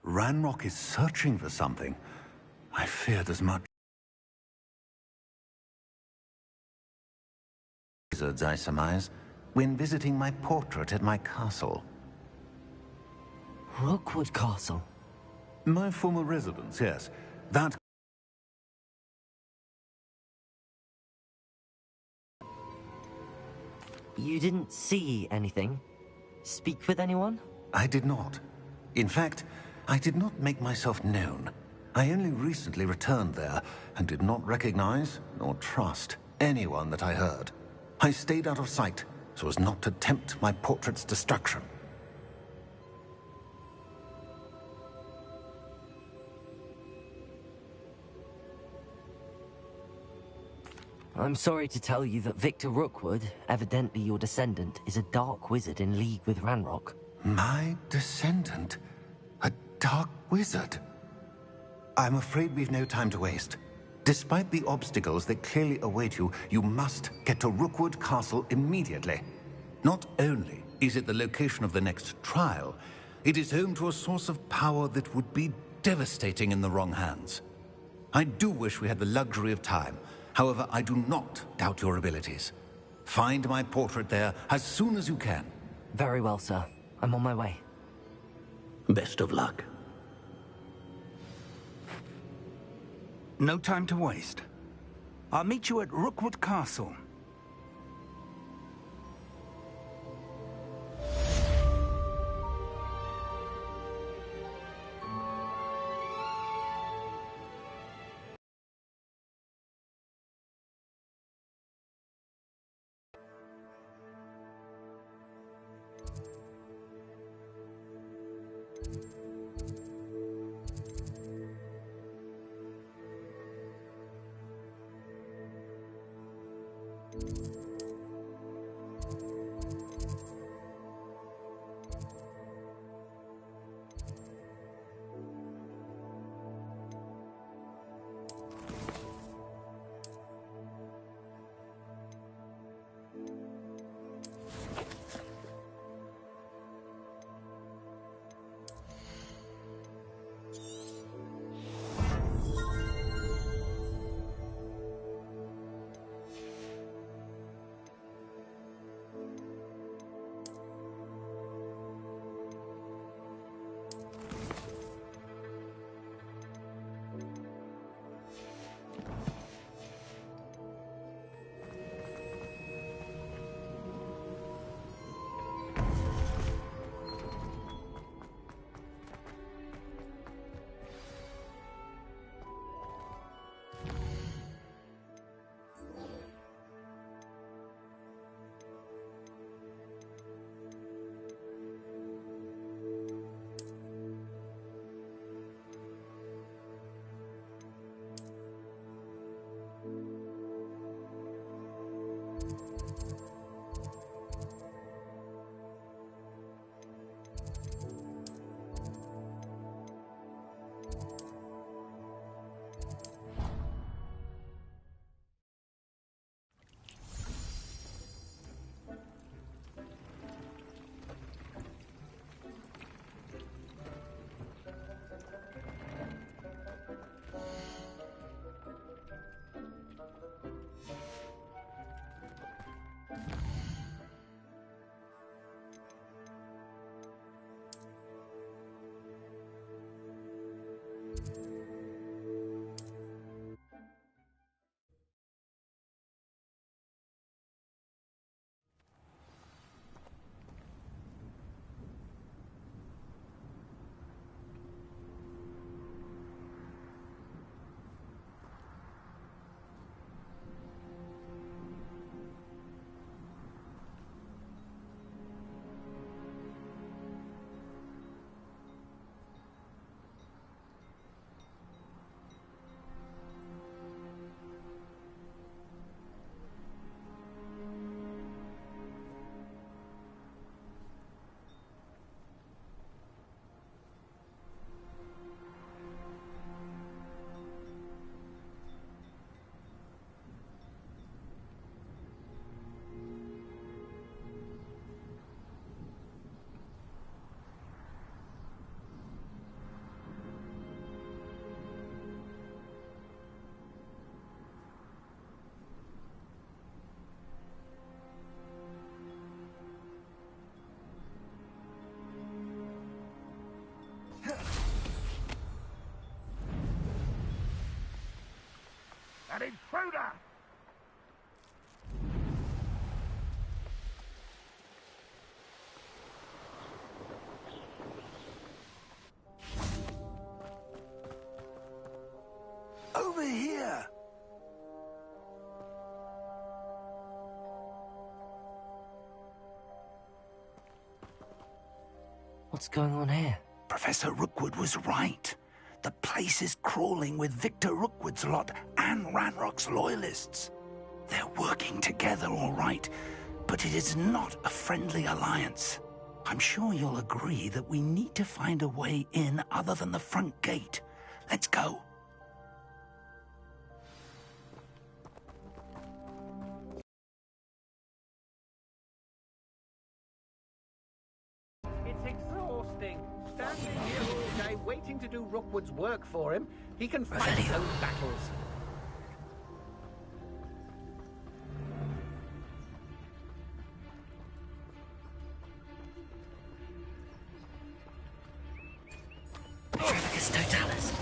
Ranrock is searching for something. I feared as much. Wizards, I surmise, when visiting my portrait at my castle. Rookwood Castle? My former residence, yes. That... You didn't see anything? Speak with anyone? I did not. In fact, I did not make myself known. I only recently returned there, and did not recognize, nor trust, anyone that I heard. I stayed out of sight, so as not to tempt my portrait's destruction. I'm sorry to tell you that Victor Rookwood, evidently your descendant, is a dark wizard in league with Ranrock. My descendant? A dark wizard? I'm afraid we've no time to waste. Despite the obstacles that clearly await you, you must get to Rookwood Castle immediately. Not only is it the location of the next trial, it is home to a source of power that would be devastating in the wrong hands. I do wish we had the luxury of time. However, I do not doubt your abilities. Find my portrait there as soon as you can. Very well, sir. I'm on my way. Best of luck. No time to waste. I'll meet you at Rookwood Castle. over here. What's going on here? Professor Rookwood was right. The place is crawling with Victor Rookwood's lot and Ranrock's loyalists. They're working together, all right, but it is not a friendly alliance. I'm sure you'll agree that we need to find a way in other than the front gate. Let's go. It's exhausting. Standing here all day waiting to do Rookwood's work for him. He can fight his own battles. Trafficus Totalis.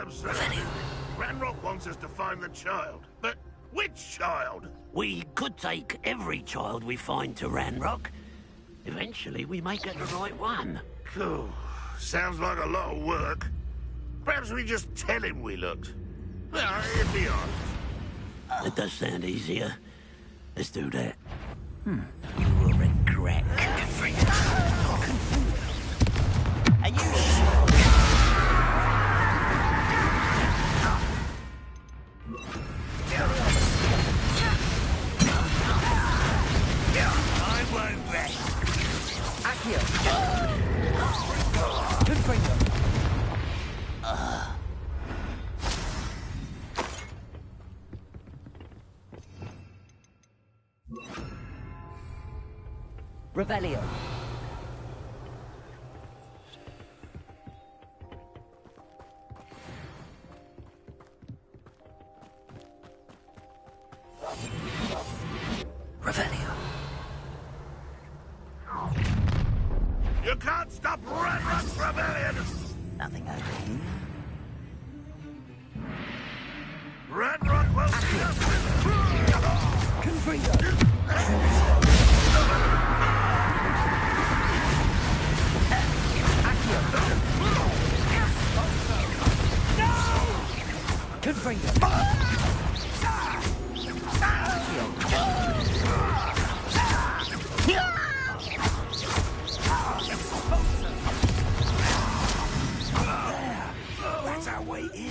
Absurd. Ranrock wants us to find the child. But which child? We could take every child we find to Ranrock. Eventually, we may get the right one. Phew. Sounds like a lot of work. Perhaps we just tell him we looked. Well, if he asks. That does sound easier. Let's do that. You will regret. Are you sure? I won't rest. Accio. Gryffindor. Revelio. Revelio. You can't stop Ranrock's rebellion! Nothing over here. Ranrock will see us! That's our way in.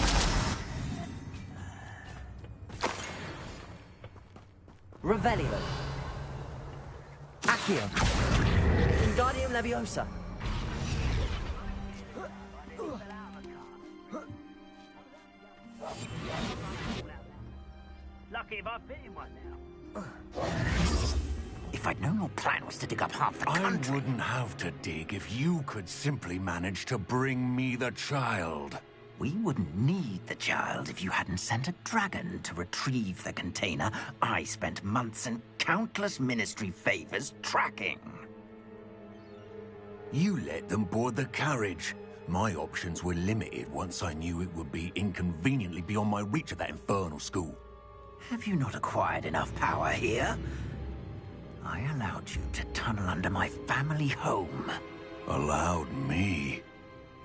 Revelio. Accio. Wingardium Leviosa. Lucky if I fit in one now. If I'd known your plan was to dig up half the country... I wouldn't have to dig if you could simply manage to bring me the child. We wouldn't need the child if you hadn't sent a dragon to retrieve the container I spent months and countless ministry favors tracking. You let them board the carriage. My options were limited once I knew it would be inconveniently beyond my reach at that infernal school. Have you not acquired enough power here? I allowed you to tunnel under my family home. Allowed me?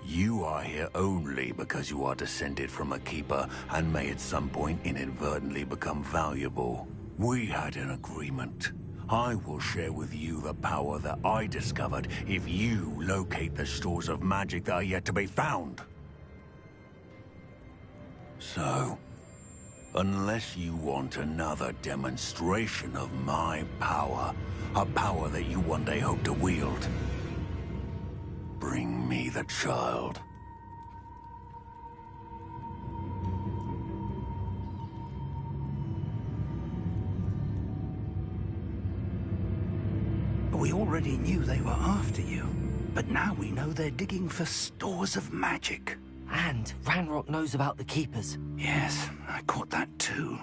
You are here only because you are descended from a keeper and may at some point inadvertently become valuable. We had an agreement. I will share with you the power that I discovered if you locate the stores of magic that are yet to be found. So, unless you want another demonstration of my power, a power that you one day hope to wield, bring me the child. We already knew they were after you, but now we know they're digging for stores of magic. And Ranrock knows about the Keepers. Yes, I caught that too.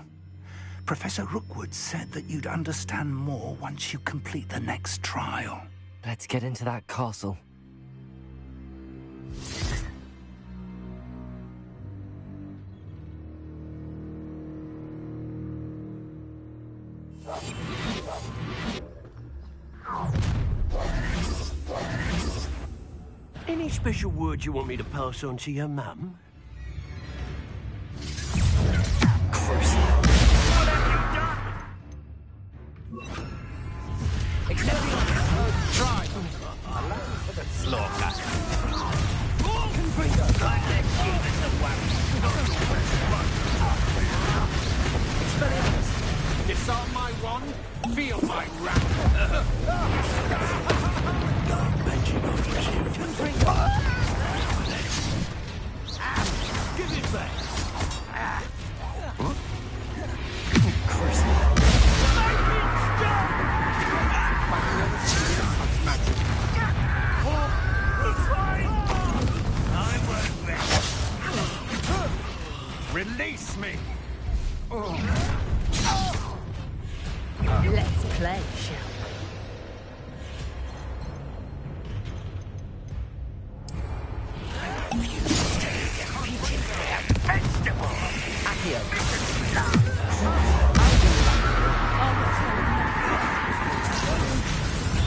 Professor Rookwood said that you'd understand more once you complete the next trial. Let's get into that castle. Any special words you want me to pass on to your mum? Disarm my wand, feel my wrath. Dark magic Give it back! Release me! Let's play, shall we?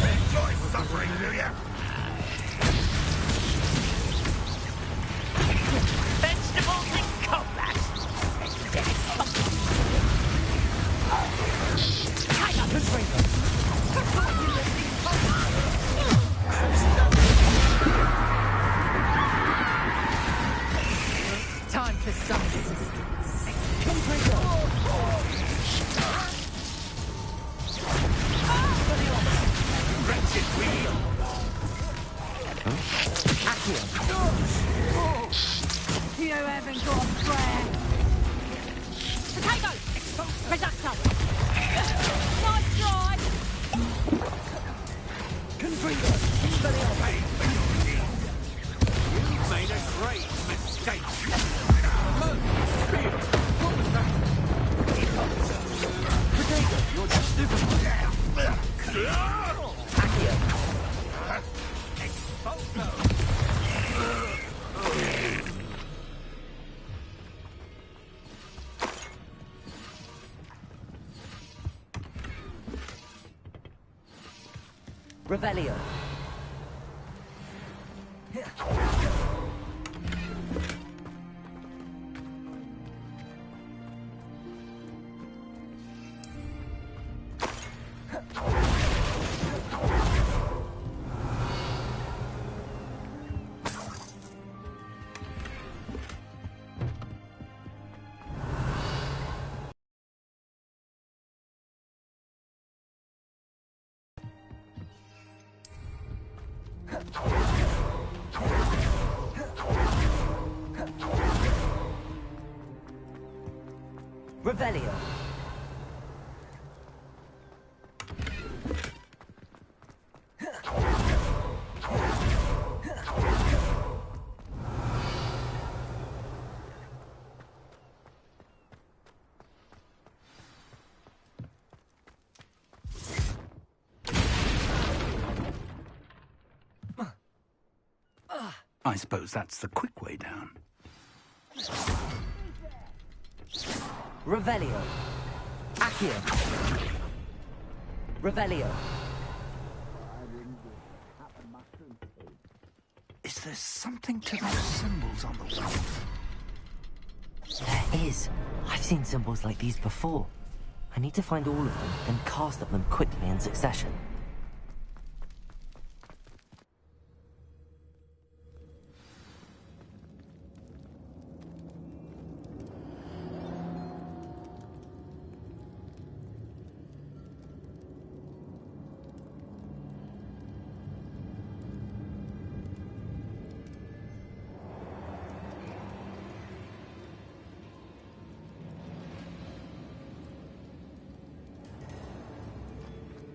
Enjoy suffering, do ya? Vegetables in combat. Time for some assistance. Wretched wheel! You haven't got a prayer. Potato! Reducto! Nice try! You've made a great mistake. Potato, you're just Revelio. Revelio. I suppose that's the quick way down. Revelio. Accio. Revelio. Is there something to those symbols on the wall? There is. I've seen symbols like these before. I need to find all of them and cast at them quickly in succession.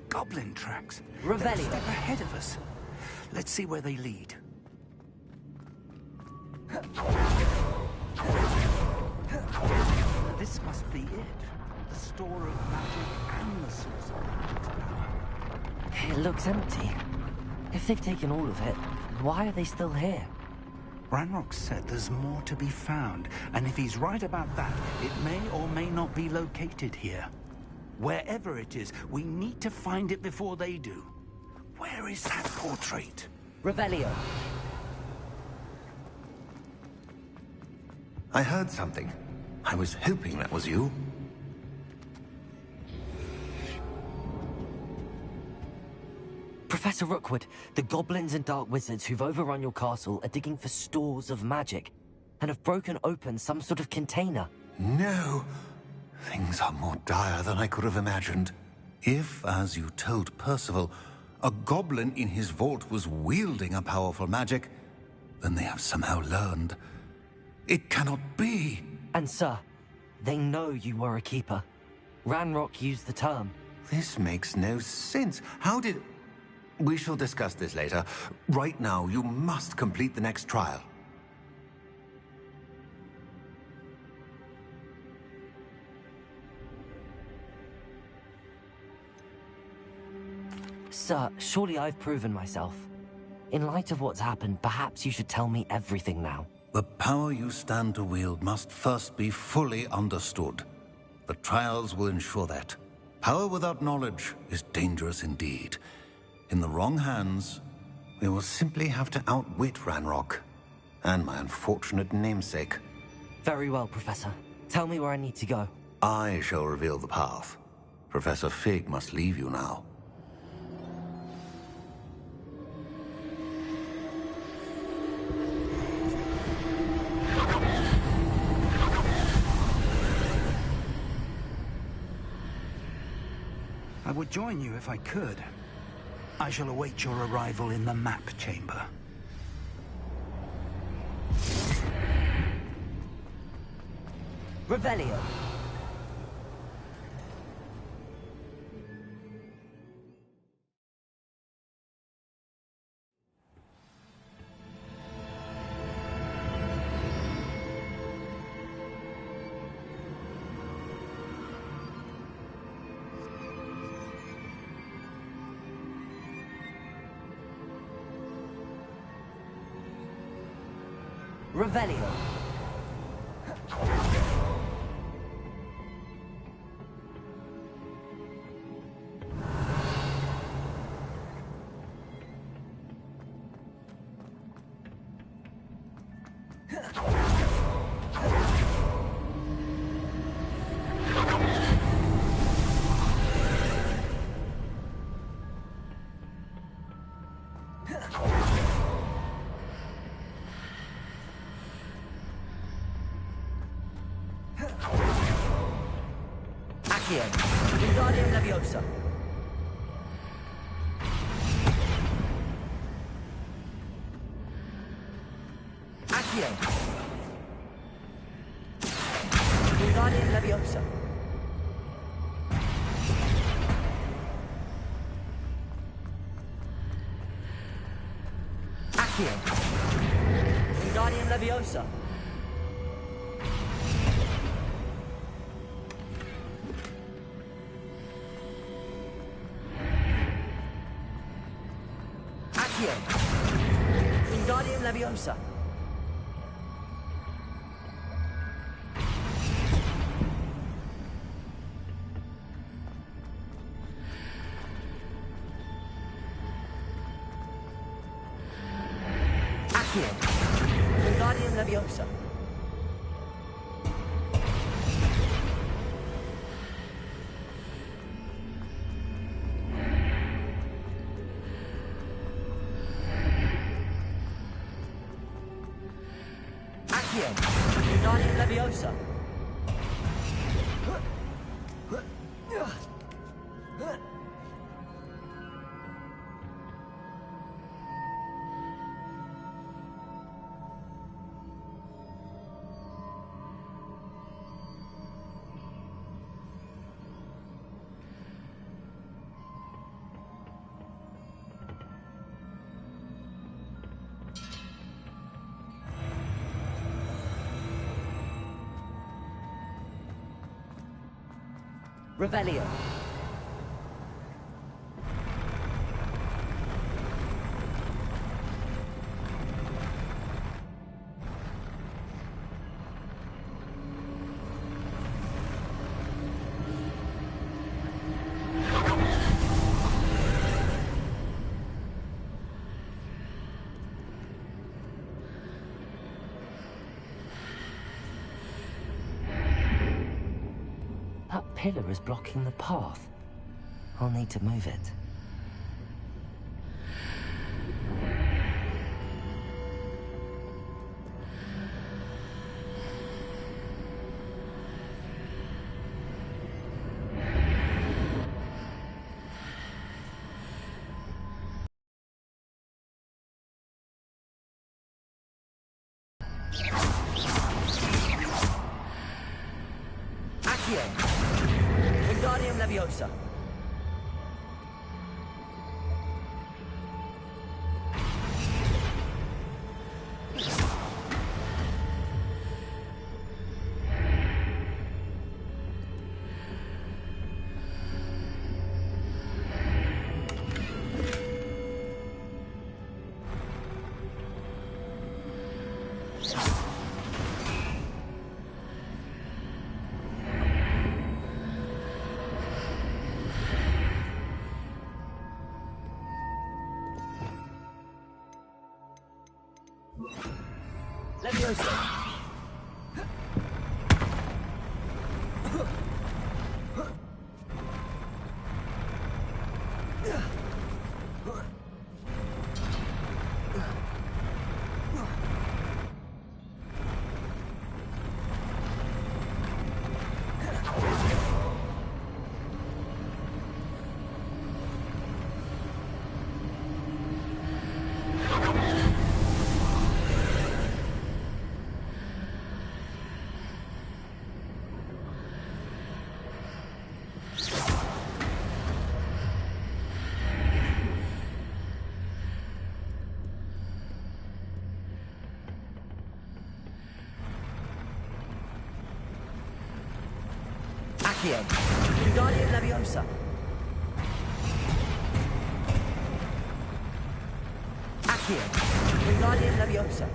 Goblin tracks. Revelio. They're a step ahead of us. Let's see where they lead. This must be it. The store of magic and the source of magic's power. It looks empty. If they've taken all of it, why are they still here? Ranrock said there's more to be found, and if he's right about that, it may or may not be located here. Wherever it is, we need to find it before they do. Where is that portrait? Revelio. I heard something. I was hoping that was you. Professor Rookwood, the goblins and dark wizards who've overrun your castle are digging for stores of magic and have broken open some sort of container. No! Things are more dire than I could have imagined. If, as you told Percival, a goblin in his vault was wielding a powerful magic, then they have somehow learned. It cannot be! And sir, they know you were a keeper. Ranrock used the term. This makes no sense. How did... We shall discuss this later. Right now, you must complete the next trial. Sir, surely I've proven myself. In light of what's happened, perhaps you should tell me everything now. The power you stand to wield must first be fully understood. The trials will ensure that. Power without knowledge is dangerous indeed. In the wrong hands, we will simply have to outwit Ranrock and my unfortunate namesake. Very well, Professor. Tell me where I need to go. I shall reveal the path. Professor Fig must leave you now. I would join you if I could. I shall await your arrival in the map chamber. Revelio. Revelio. Wingardium Leviosa. Accio. Wingardium Leviosa. Accio. Wingardium Leviosa. Wingardium Leviosa. Accio. Wingardium Leviosa. Wingardium Leviosa. Revelio. pillar is blocking the path. I'll need to move it. Accio! Wingardium Leviosa! Leviosa! Accio! Wingardium Leviosa! Accio! Wingardium Leviosa!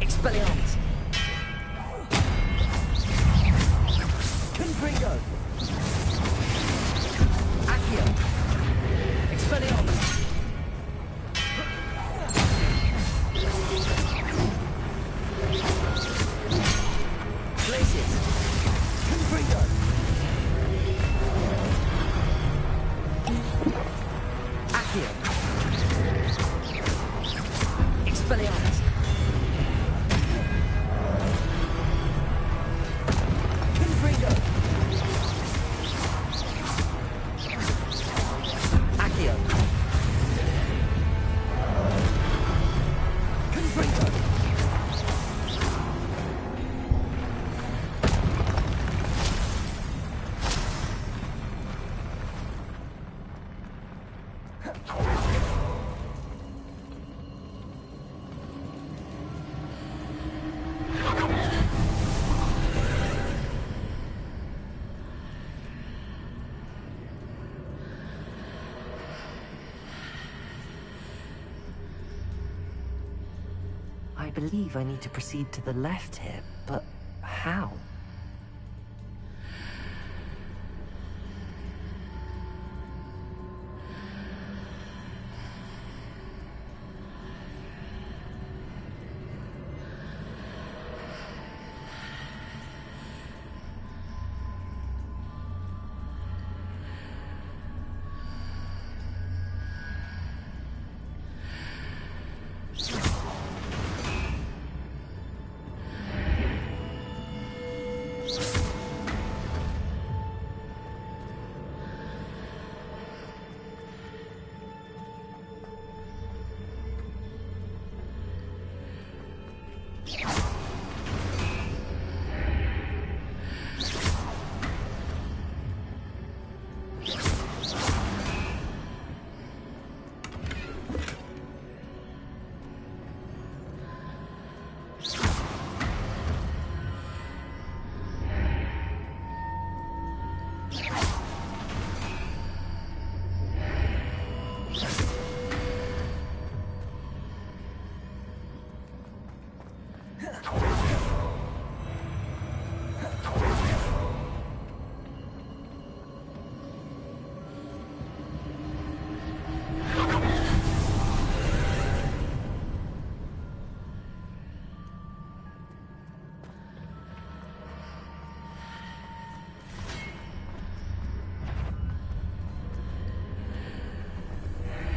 Expelliarmus! Confringo! Accio! Expelliarmus! Glacius! Confringo! Accio! Expelliarmus! Confringo! Accio! Confringo! believe I need to proceed to the left here, but how?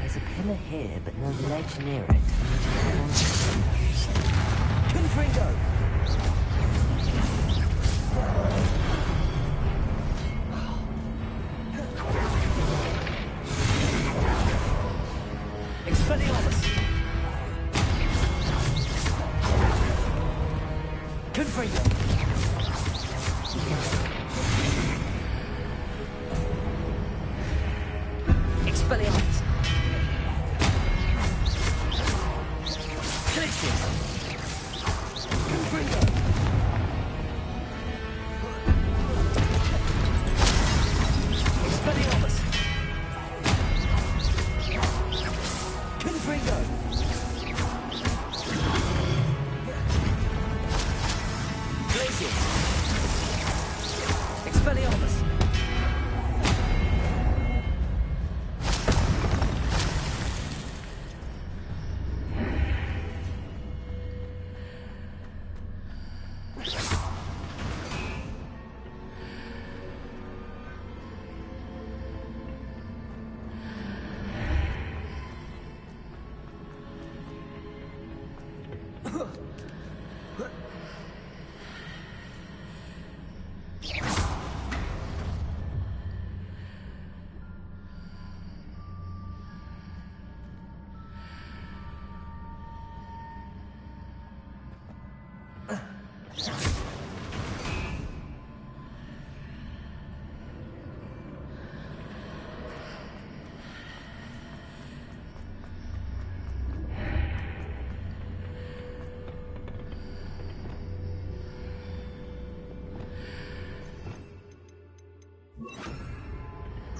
There's a pillar here, but no ledge near it. Gryffindor! Expelliarmus! Gryffindor! Expelliarmus!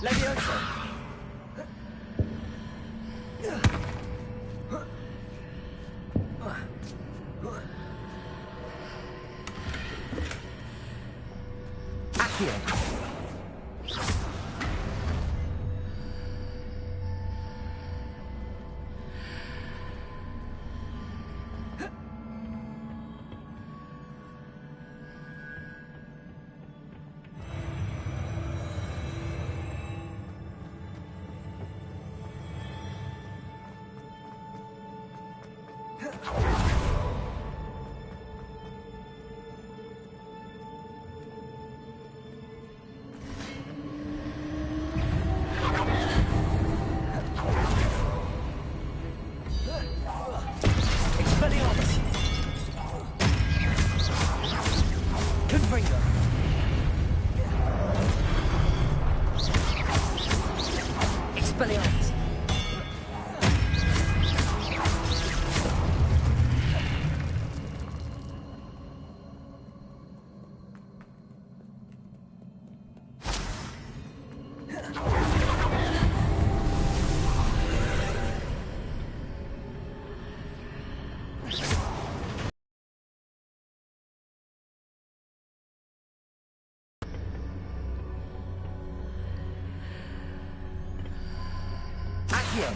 Leviosa! Accio! Accio.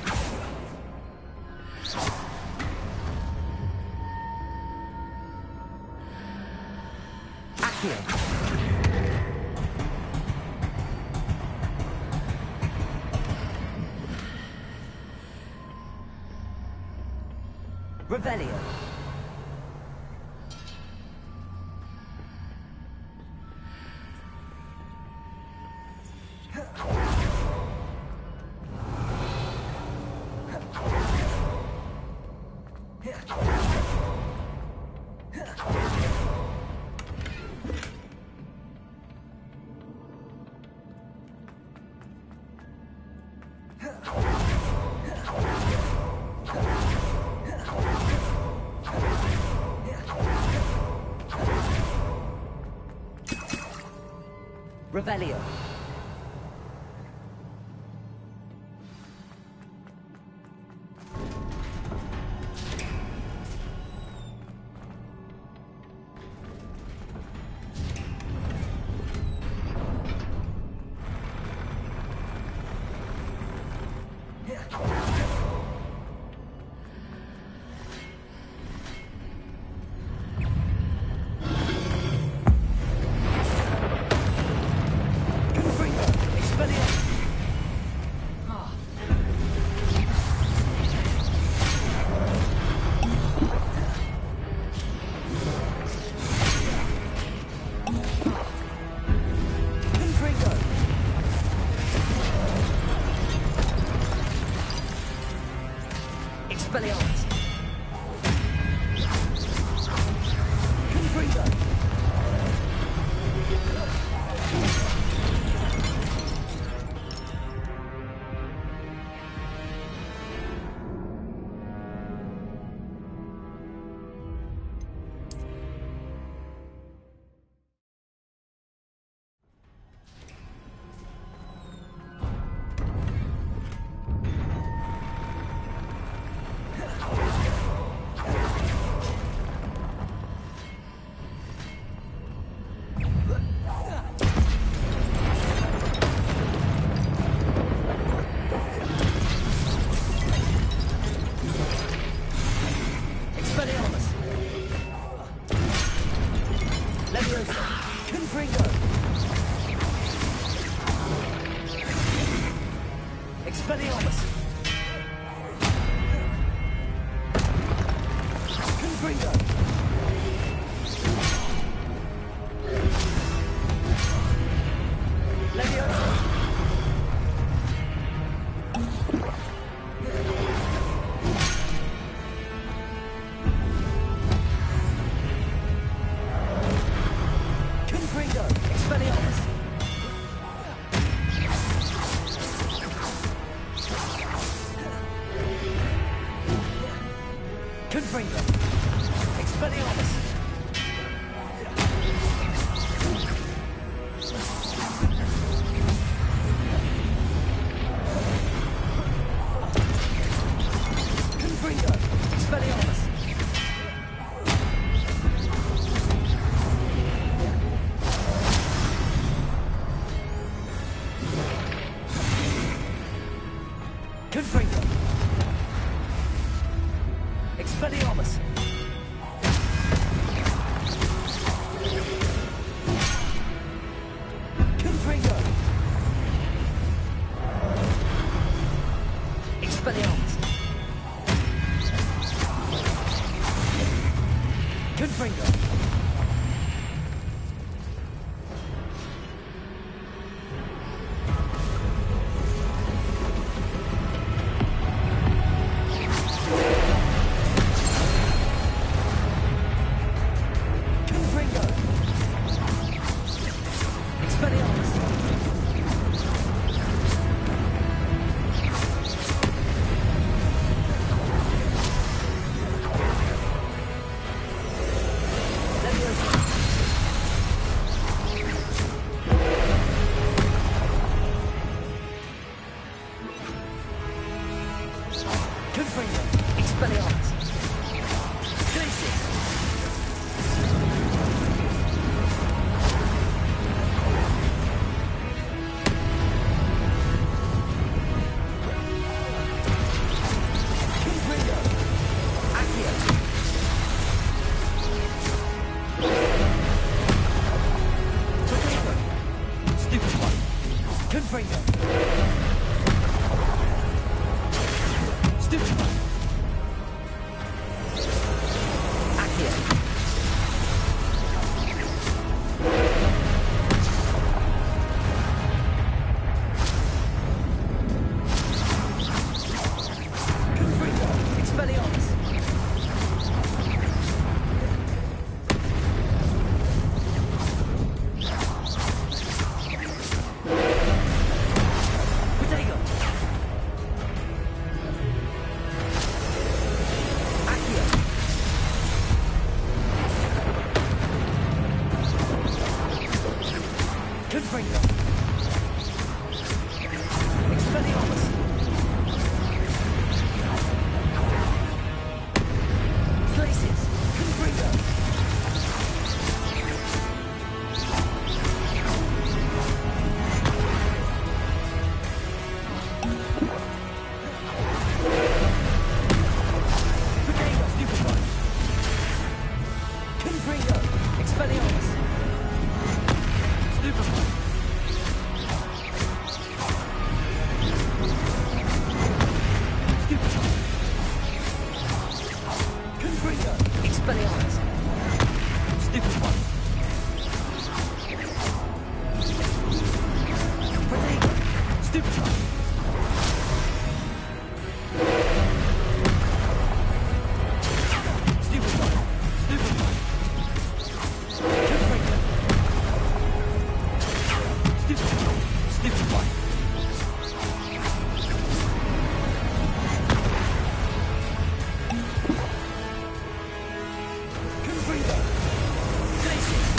Accio. Revelio. Revelio. Expelliarmus. Confringo. Confringo. Expelliarmus. Confringo. Leviosa. Confringo. Expelliarmus. Confringo. Expelliarmus. Confringo. Expelliarmus. Confringo. Expelliarmus. Confringo. Expelliarmus. Confringo. Confringo. Expelliarmus. Leviosa. Confringo. Expelliarmus. Glacius. Expelliarmus. Stupid one. Protego. Stupid one. Stupid one. Stupid one. Confringo. Stupid one. Stupid one. Confringo. Glacius.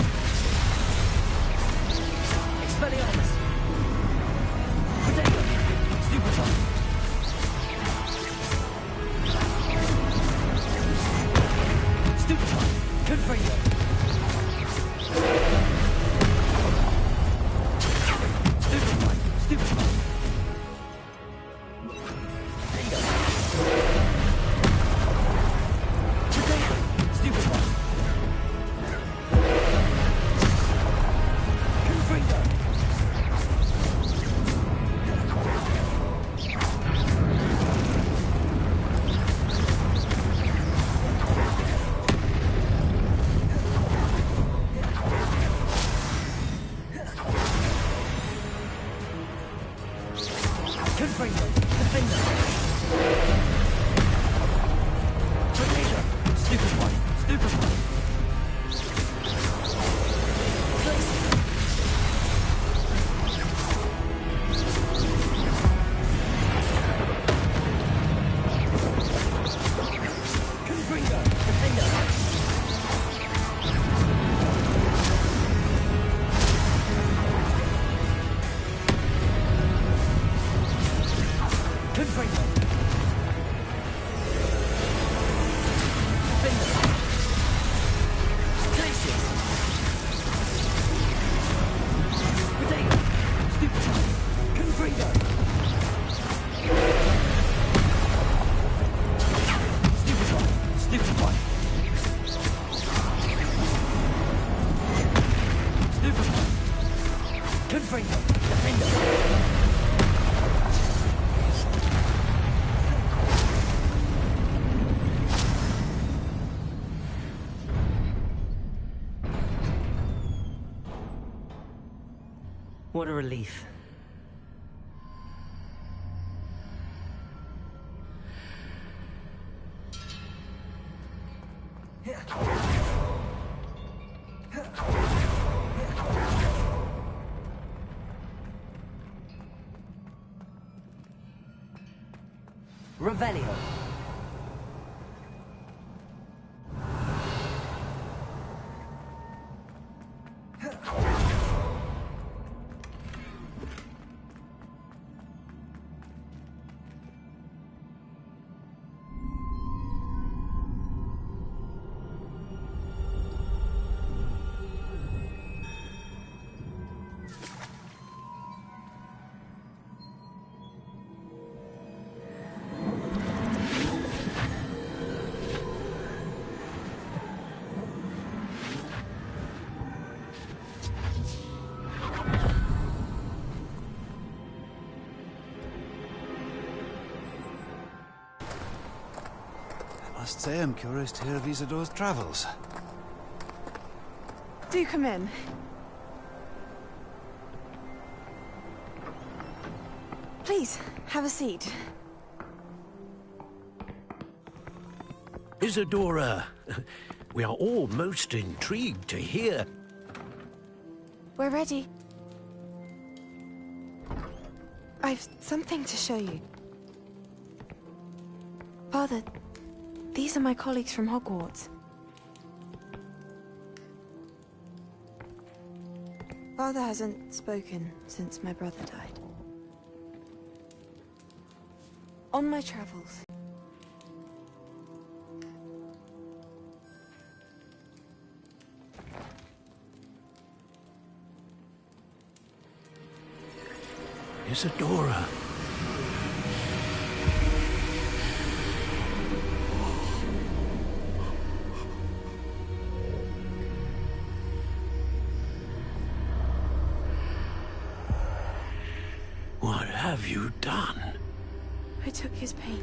Expelliarmus. Protego. Stupid one. Stupid one. Confringo. Stupid one. Stupid one. There you go. Potato. Stupid one. Confringo. Confringo. Defender. Potato. Stupid one. Stupid one. Glacius. Confringo. Defender. Confringo. Defender. Glacius. Potato. Stupid one. Confringo. Stupid one. Stupid one. Stupid one. Confringo. Defender. What a relief. Revelio. I must say I'm curious to hear of Isidor's travels. Do come in. Please, have a seat. Isadora, we are all most intrigued to hear. We're ready. I've something to show you. Father, these are my colleagues from Hogwarts. Father hasn't spoken since my brother died. On my travels, Isadora. What have you done? I took his pain.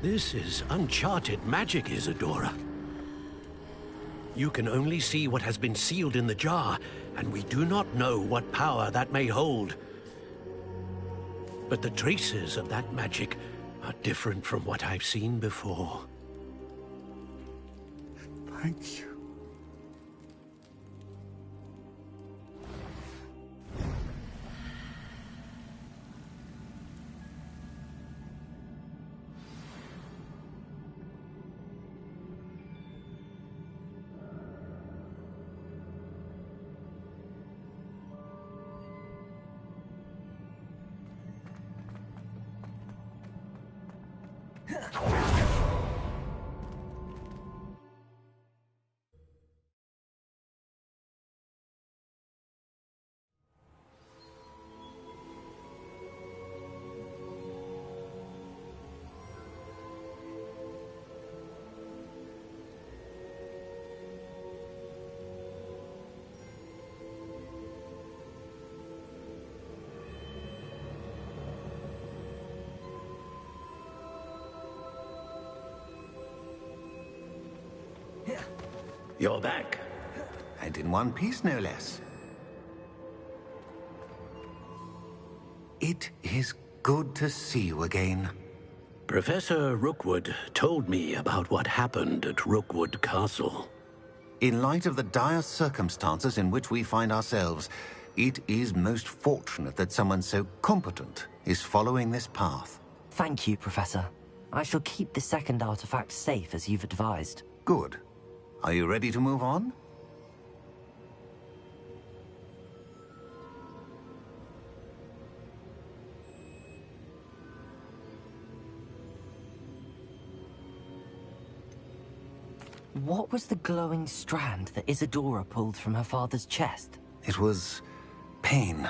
This is uncharted magic, Isadora. You can only see what has been sealed in the jar, and we do not know what power that may hold. But the traces of that magic are different from what I've seen before. Thank you. You're back. And in one piece, no less. It is good to see you again. Professor Rookwood told me about what happened at Rookwood Castle. In light of the dire circumstances in which we find ourselves, it is most fortunate that someone so competent is following this path. Thank you, Professor. I shall keep the second artifact safe as you've advised. Good. Are you ready to move on? What was the glowing strand that Isadora pulled from her father's chest? It was pain.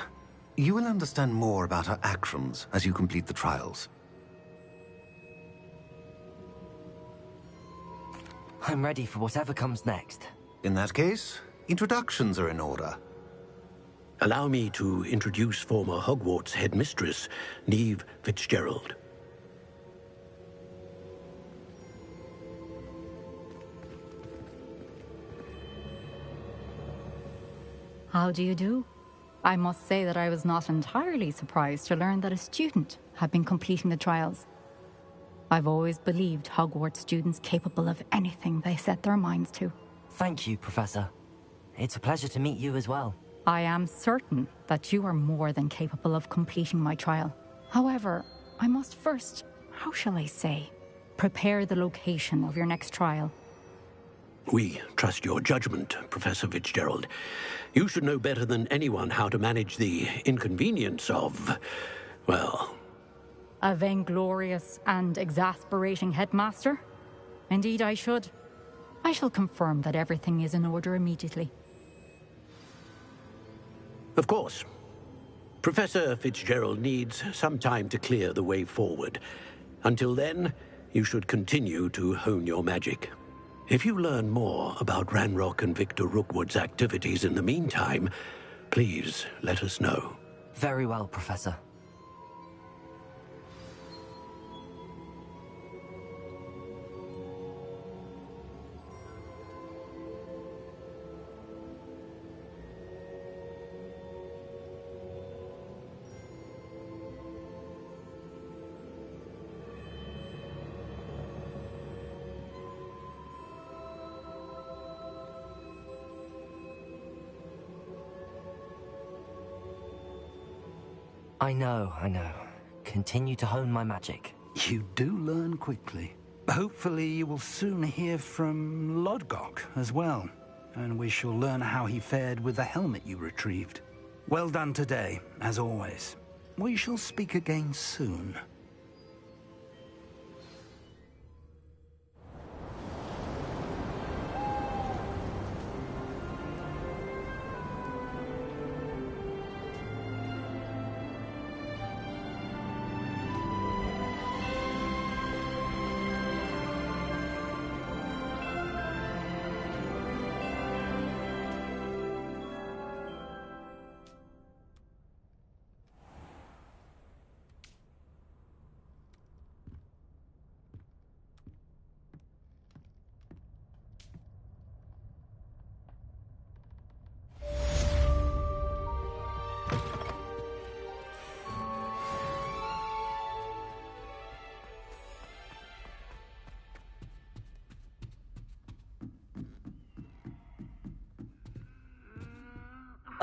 You will understand more about her actions as you complete the trials. I'm ready for whatever comes next. In that case, introductions are in order. Allow me to introduce former Hogwarts headmistress, Neve Fitzgerald. How do you do? I must say that I was not entirely surprised to learn that a student had been completing the trials. I've always believed Hogwarts students capable of anything they set their minds to. Thank you, Professor. It's a pleasure to meet you as well. I am certain that you are more than capable of completing my trial. However, I must first, how shall I say, prepare the location of your next trial. We trust your judgment, Professor Fitzgerald. You should know better than anyone how to manage the inconvenience of, well... A vainglorious and exasperating headmaster? Indeed I should. I shall confirm that everything is in order immediately. Of course. Professor Fitzgerald needs some time to clear the way forward. Until then, you should continue to hone your magic. If you learn more about Ranrock and Victor Rookwood's activities in the meantime, please let us know. Very well, Professor. I know. Continue to hone my magic. You do learn quickly. Hopefully you will soon hear from Lodgok as well, and we shall learn how he fared with the helmet you retrieved. Well done today, as always. We shall speak again soon.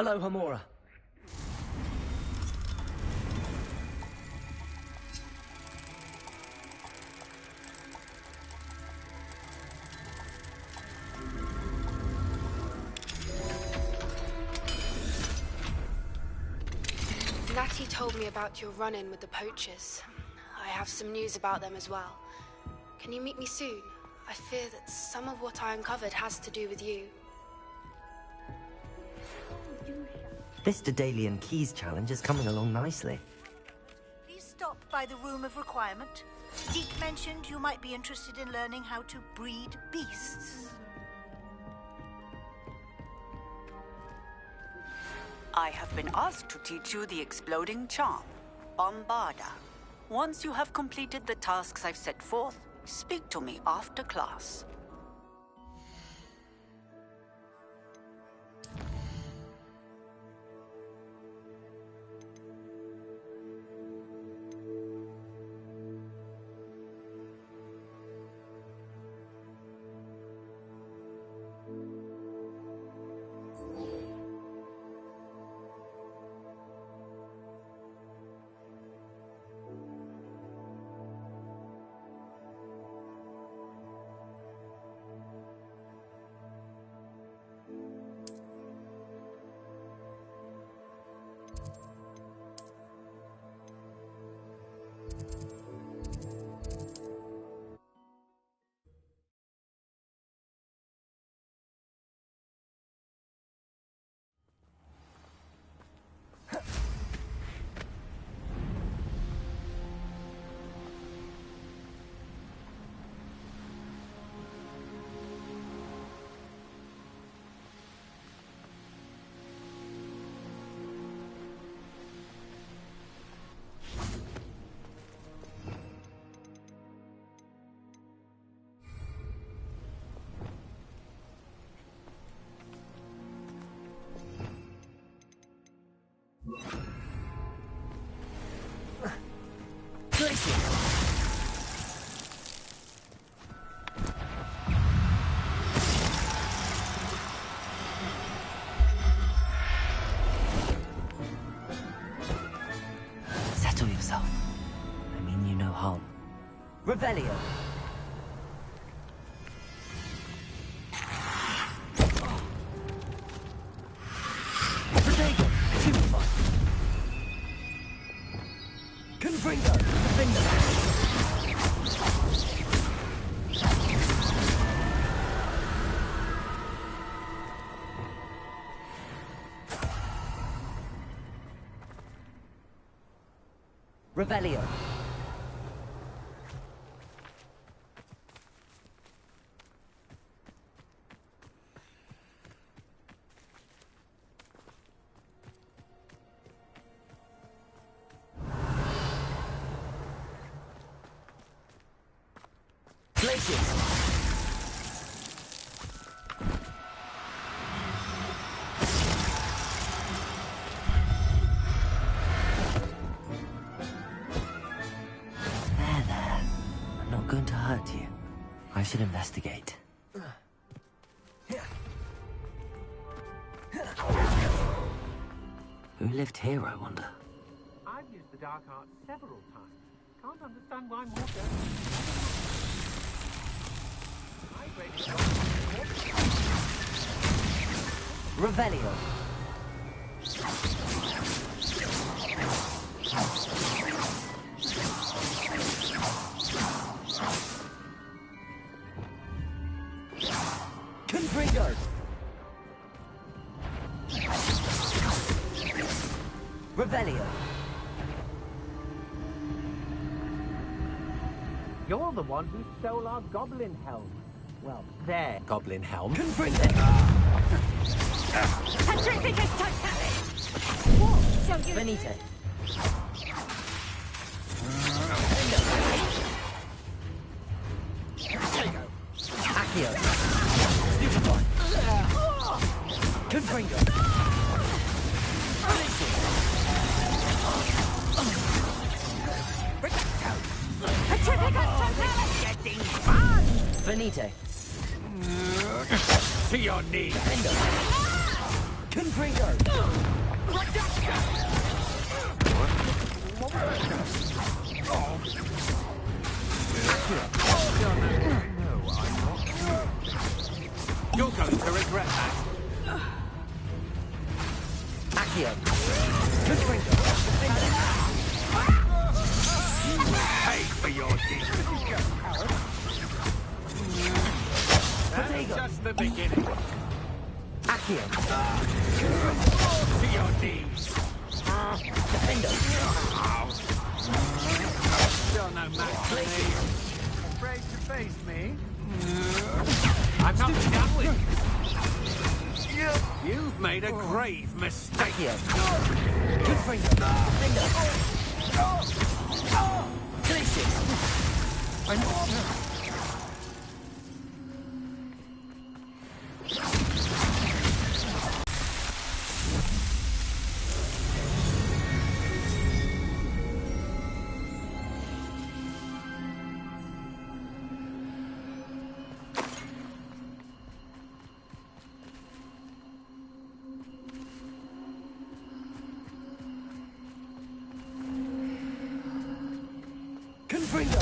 Aloha Mora. Natty told me about your run-in with the poachers. I have some news about them as well. Can you meet me soon? I fear that some of what I uncovered has to do with you. This Daedalian Keys challenge is coming along nicely. Please stop by the Room of Requirement. Deke mentioned you might be interested in learning how to breed beasts. I have been asked to teach you the exploding charm, Bombarda. Once you have completed the tasks I've set forth, speak to me after class. Settle yourself. I mean you no harm. Revelio. Protego. Simplify. Confringo. Defender. Revelio. Places. Going to hurt you. I should investigate. Who lived here, I wonder? I've used the dark arts several times. Can't understand why more don't. Revelio. Confringo. Revelio. You're the one who stole our goblin helm. Well, their goblin helm. Confringo. Petrificus totality! What shall you... Benite. Accio. Stupefy. Confringo. Petrificus totality! Getting fun! Venite. To your knees. Confringo! You're going to regret that. Accio. Confringo! You will pay for your deeds. That's just the beginning. Accio. To your knees. Defender. Still no match for me. Afraid to face me? I'm not done with you. You've made a grave mistake. Confringo! Defender! Glacius! Confringo!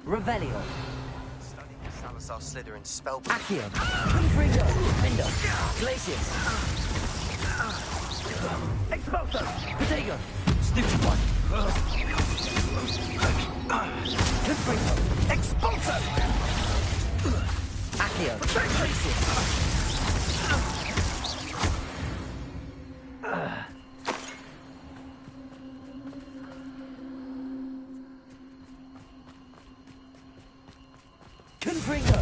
Revelio. Studying Salazar Slytherin's spellbook. Accio. Confringo! Defender. Glacius! Expulso. Potato! Stupefy! Confringo! Expulso! Accio. Glacius! Confringo!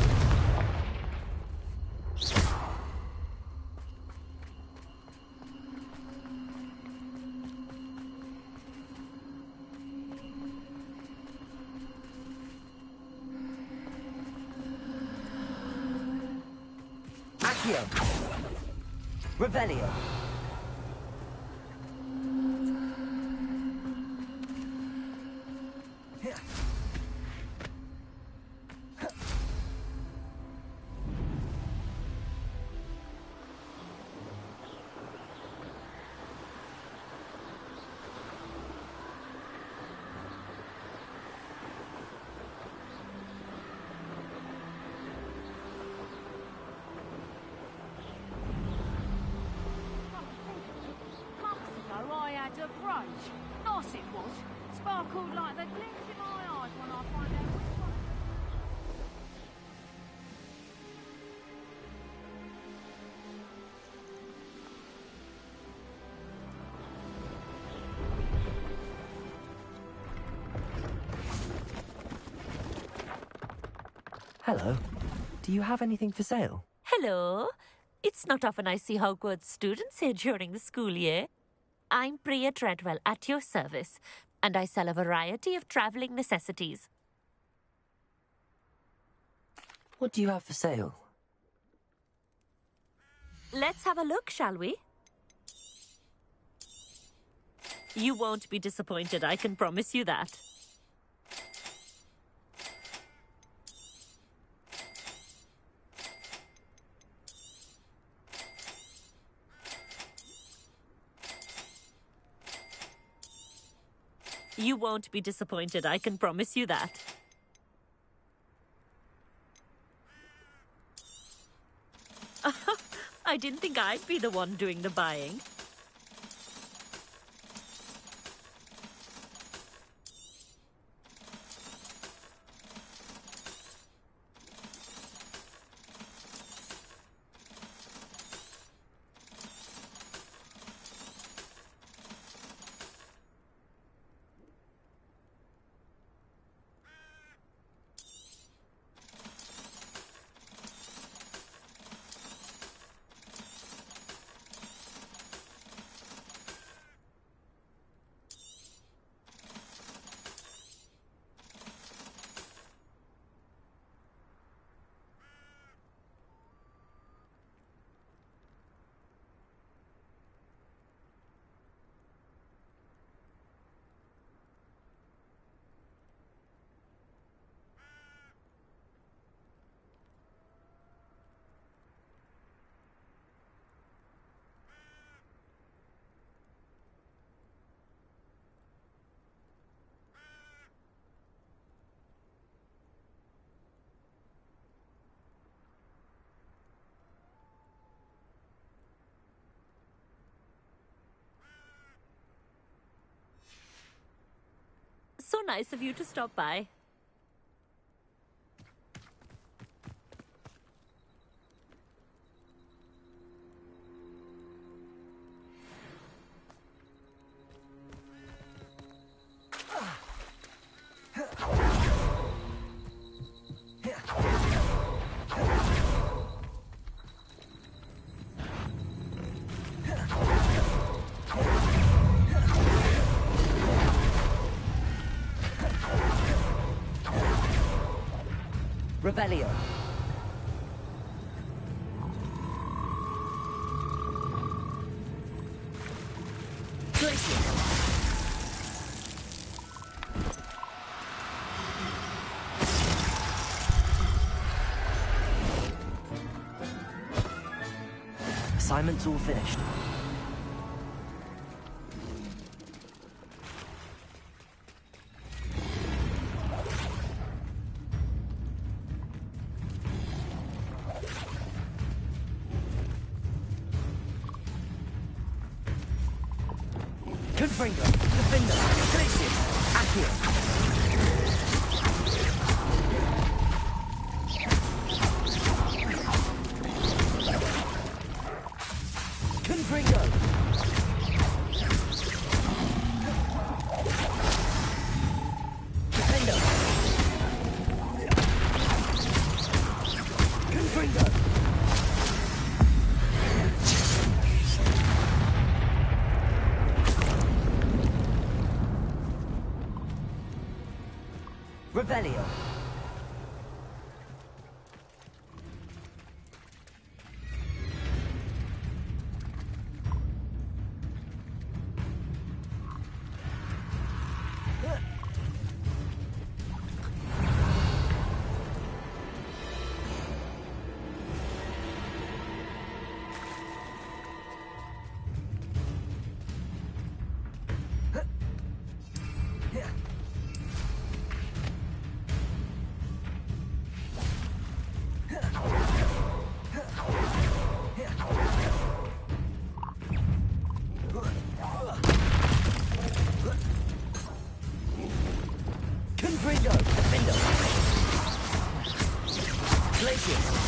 Accio. Revelio. I had a brunch. Nice it was. Sparkled like the glint in my eyes when I find out which one. Hello. Do you have anything for sale? Hello. It's not often I see Hogwarts students here during the school year. I'm Priya Treadwell at your service, and I sell a variety of travelling necessities. What do you have for sale? Let's have a look, shall we? You won't be disappointed, I can promise you that. You won't be disappointed, I can promise you that. I didn't think I'd be the one doing the buying. So nice of you to stop by. Revelio. Glacier. Assignment's all finished. Gryffindor, Gryffindor, Glacier, Accio. Gryffindor. Gryffindor. Gryffindor. Revelio. Gryffindor, Gryffindor. Glacier.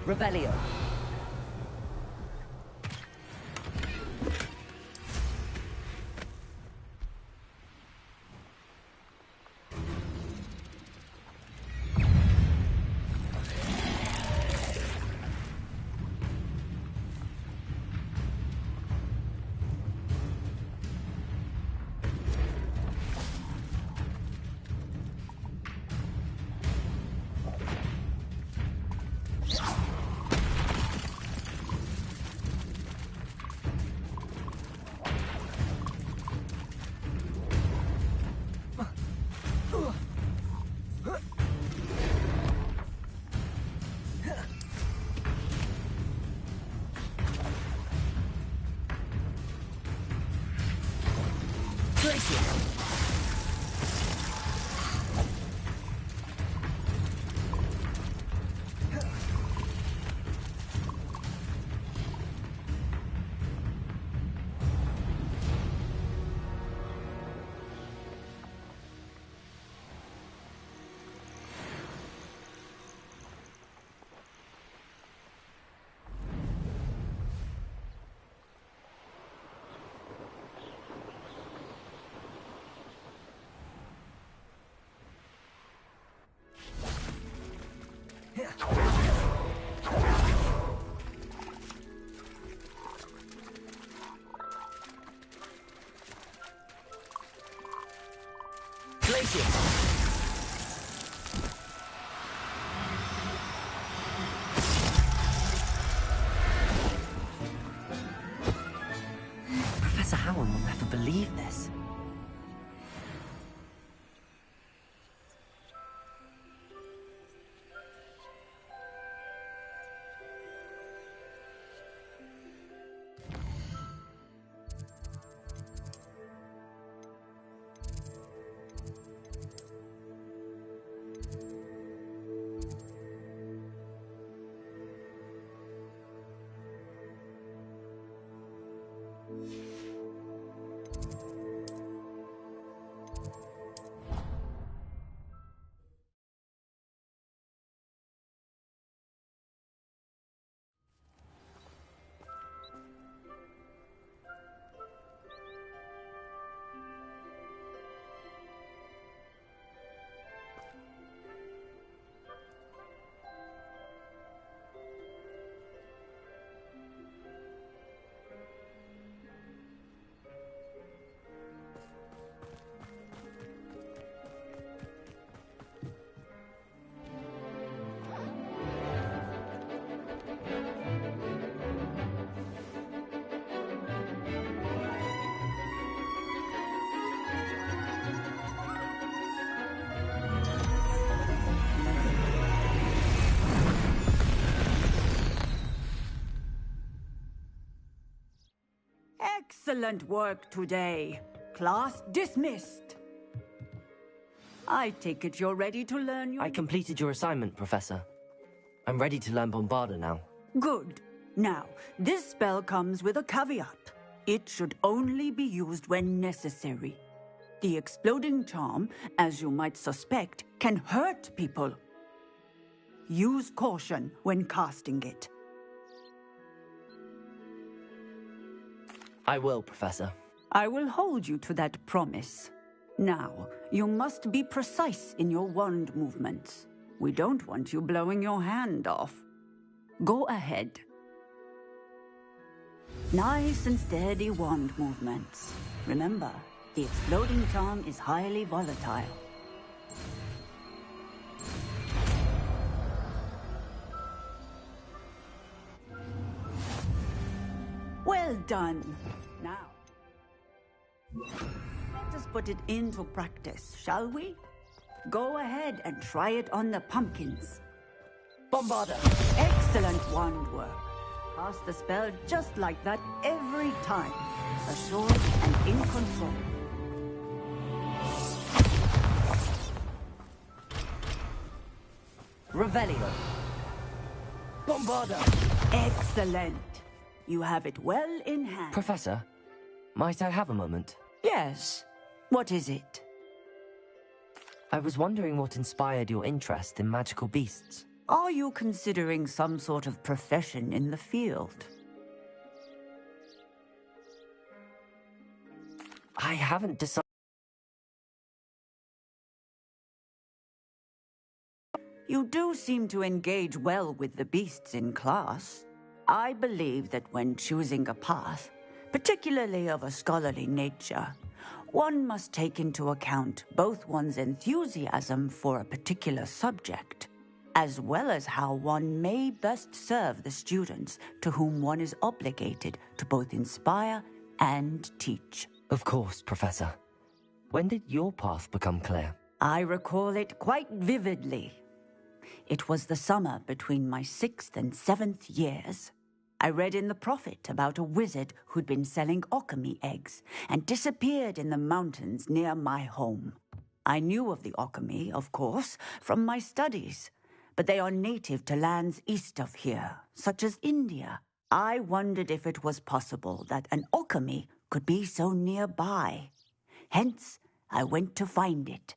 Revelio. Professor Howard will never believe this. Excellent work today. Class dismissed. I take it you're ready to learn your... I completed your assignment, Professor. I'm ready to learn Bombarda now. Good. Now, this spell comes with a caveat. It should only be used when necessary. The exploding charm, as you might suspect, can hurt people. Use caution when casting it. I will, Professor. I will hold you to that promise. Now, you must be precise in your wand movements. We don't want you blowing your hand off. Go ahead. Nice and steady wand movements. Remember, the exploding charm is highly volatile. Well done. Now, let us put it into practice, shall we? Go ahead and try it on the pumpkins. Bombarda! Excellent wand work. Cast the spell just like that every time. Assured and in control. Revelio. Bombarda! Excellent. You have it well in hand. Professor, might I have a moment? Yes. What is it? I was wondering what inspired your interest in magical beasts. Are you considering some sort of profession in the field? I haven't decided. You do seem to engage well with the beasts in class. I believe that when choosing a path, particularly of a scholarly nature, one must take into account both one's enthusiasm for a particular subject, as well as how one may best serve the students to whom one is obligated to both inspire and teach. Of course, Professor. When did your path become clear? I recall it quite vividly. It was the summer between my 6th and 7th years. I read in the Prophet about a wizard who'd been selling alchemy eggs and disappeared in the mountains near my home. I knew of the alchemy, of course, from my studies, but they are native to lands east of here, such as India. I wondered if it was possible that an alchemy could be so nearby. Hence, I went to find it.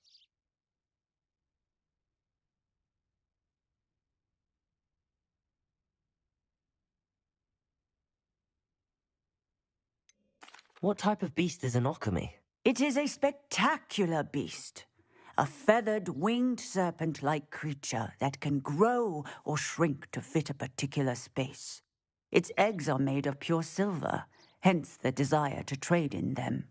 What type of beast is an alchemy? It is a spectacular beast. A feathered, winged serpent-like creature that can grow or shrink to fit a particular space. Its eggs are made of pure silver, hence the desire to trade in them.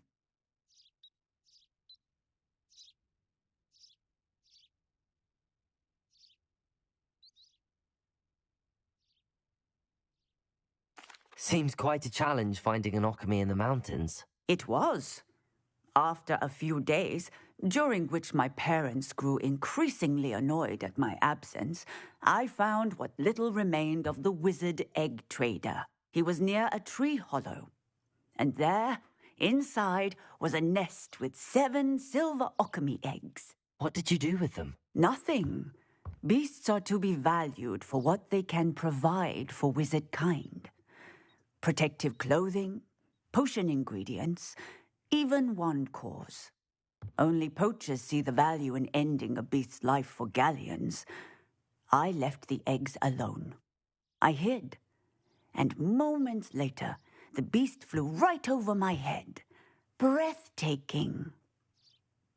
Seems quite a challenge finding an alchemy in the mountains. It was. After a few days, during which my parents grew increasingly annoyed at my absence, I found what little remained of the wizard egg trader. He was near a tree hollow, and there, inside, was a nest with 7 silver alchemy eggs. What did you do with them? Nothing. Beasts are to be valued for what they can provide for wizard kind. Protective clothing, potion ingredients, even wand cores. Only poachers see the value in ending a beast's life for galleons. I left the eggs alone. I hid, and moments later, the beast flew right over my head. Breathtaking.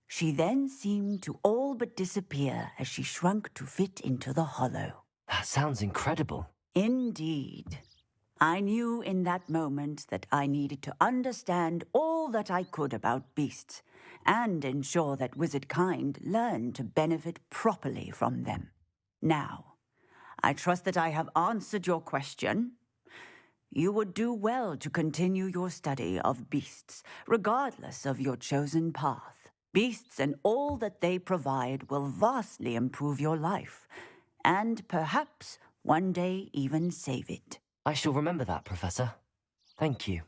She then seemed to all but disappear as she shrunk to fit into the hollow. That sounds incredible. Indeed. I knew in that moment that I needed to understand all that I could about beasts and ensure that wizard kind learned to benefit properly from them. Now, I trust that I have answered your question. You would do well to continue your study of beasts, regardless of your chosen path. Beasts and all that they provide will vastly improve your life, and perhaps one day even save it. I shall remember that, Professor. Thank you.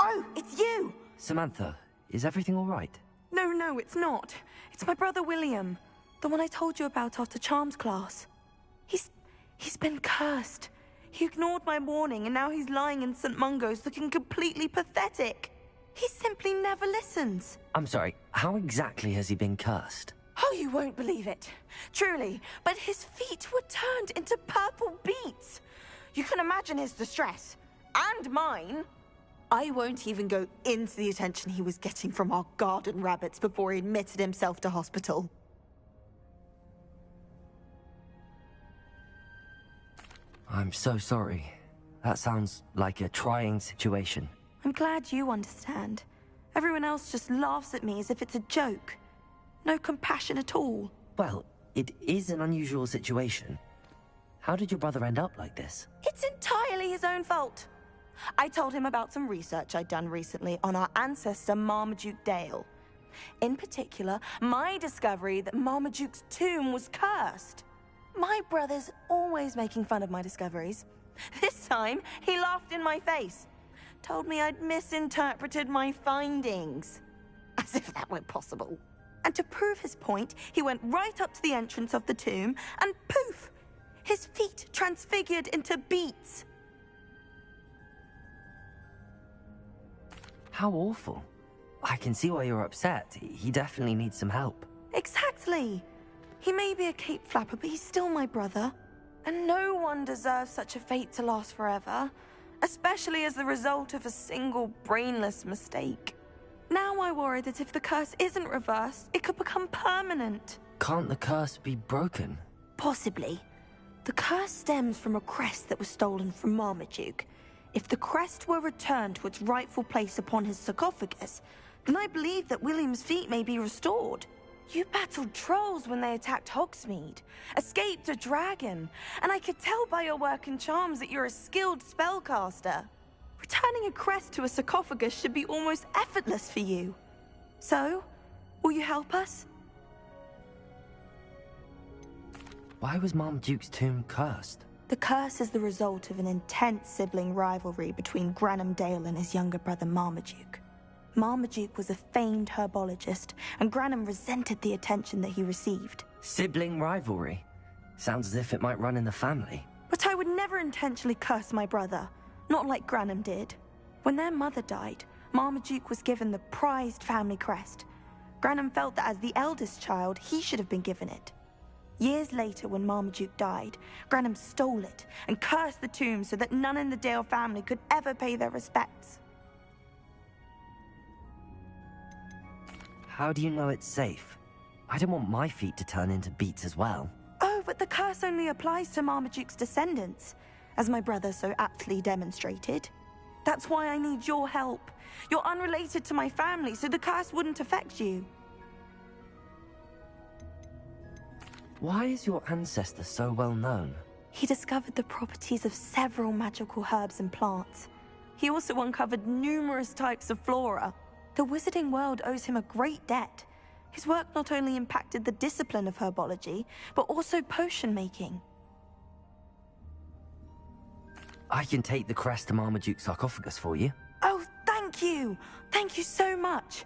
Oh, it's you! Samantha, is everything all right? No, it's not. It's my brother William. The one I told you about after Charms class. He's been cursed. He ignored my warning and now he's lying in St. Mungo's looking completely pathetic. He simply never listens. I'm sorry, how exactly has he been cursed? Oh, you won't believe it. Truly, but his feet were turned into purple beets. You can imagine his distress. And mine. I won't even go into the attention he was getting from our garden rabbits before he admitted himself to hospital. I'm so sorry. That sounds like a trying situation. I'm glad you understand. Everyone else just laughs at me as if it's a joke. No compassion at all. Well, it is an unusual situation. How did your brother end up like this? It's entirely his own fault. I told him about some research I'd done recently on our ancestor Marmaduke Dale. In particular, my discovery that Marmaduke's tomb was cursed. My brother's always making fun of my discoveries. This time, he laughed in my face. Told me I'd misinterpreted my findings. As if that were possible. And to prove his point, he went right up to the entrance of the tomb and poof! His feet transfigured into beets. How awful. I can see why you're upset. He definitely needs some help. Exactly. He may be a cape flapper, but he's still my brother. And no one deserves such a fate to last forever, especially as the result of a single brainless mistake. Now I worry that if the curse isn't reversed, it could become permanent. Can't the curse be broken? Possibly. The curse stems from a crest that was stolen from Marmaduke. If the crest were returned to its rightful place upon his sarcophagus, then I believe that William's feet may be restored. You battled trolls when they attacked Hogsmeade, escaped a dragon, and I could tell by your work and charms that you're a skilled spellcaster. Returning a crest to a sarcophagus should be almost effortless for you. So, will you help us? Why was Marmaduke's tomb cursed? The curse is the result of an intense sibling rivalry between Granham Dale and his younger brother Marmaduke. Marmaduke was a famed herbologist, and Granham resented the attention that he received. Sibling rivalry? Sounds as if it might run in the family. But I would never intentionally curse my brother, not like Granham did. When their mother died, Marmaduke was given the prized family crest. Granham felt that as the eldest child, he should have been given it. Years later, when Marmaduke died, Granham stole it and cursed the tomb so that none in the Dale family could ever pay their respects. How do you know it's safe? I don't want my feet to turn into beets as well. Oh, but the curse only applies to Marmaduke's descendants, as my brother so aptly demonstrated. That's why I need your help. You're unrelated to my family, so the curse wouldn't affect you. Why is your ancestor so well known? He discovered the properties of several magical herbs and plants. He also uncovered numerous types of flora. The wizarding world owes him a great debt. His work not only impacted the discipline of herbology, but also potion making. I can take the crest to Marmaduke's sarcophagus for you. Oh, thank you! Thank you so much!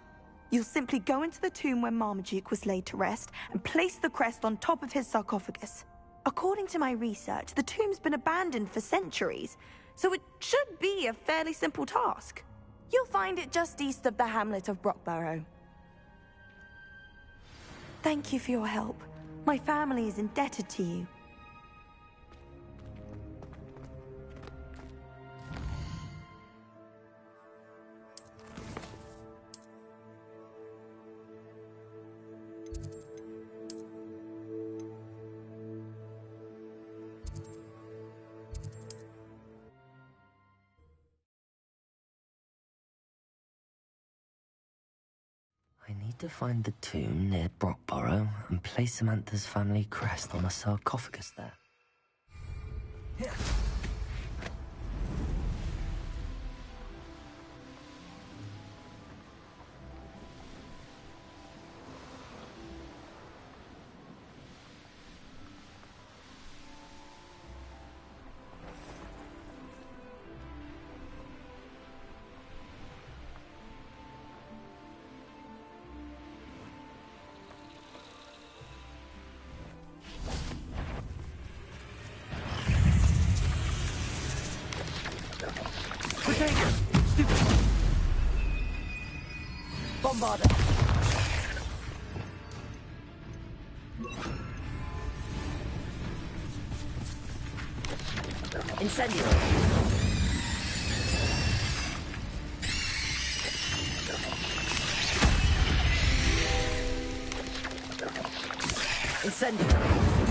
You'll simply go into the tomb where Marmaduke was laid to rest and place the crest on top of his sarcophagus. According to my research, the tomb's been abandoned for centuries, so it should be a fairly simple task. You'll find it just east of the hamlet of Brockborough. Thank you for your help. My family is indebted to you. I need to find the tomb near Brockborough and place Samantha's family crest on a sarcophagus there. Bombarder! Incendio! Incendio!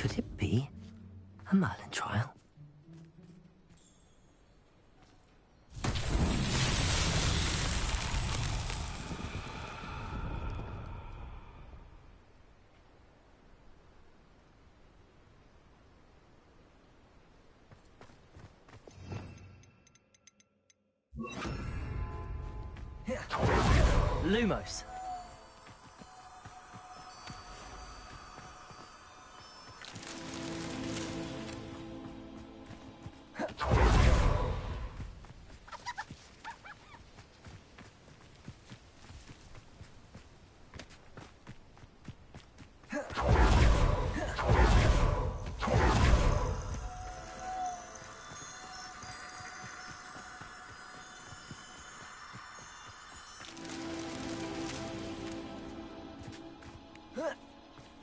Could it be a Merlin trial? Lumos.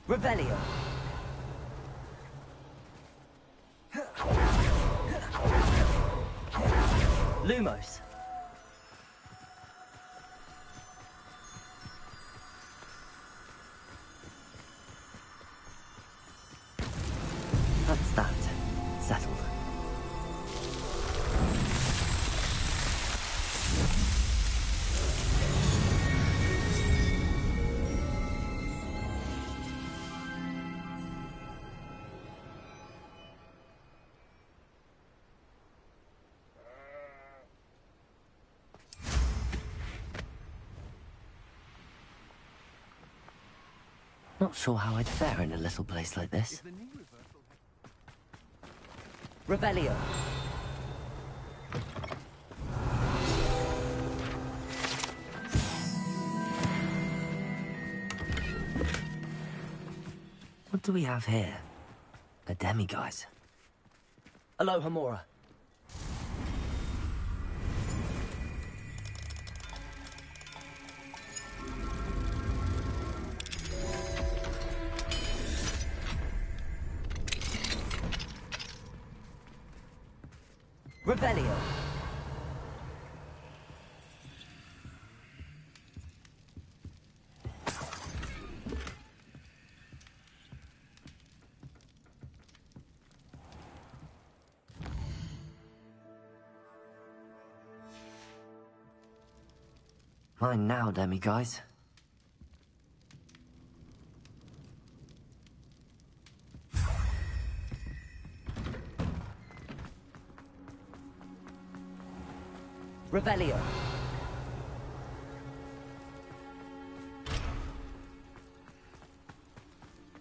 Revelio. Lumos. That's that. Settled. Not sure how I'd fare in a little place like this. Revelio. What do we have here? A demiguise. Aloha Mora. Revelio. Mine now, demiguise. Revelio.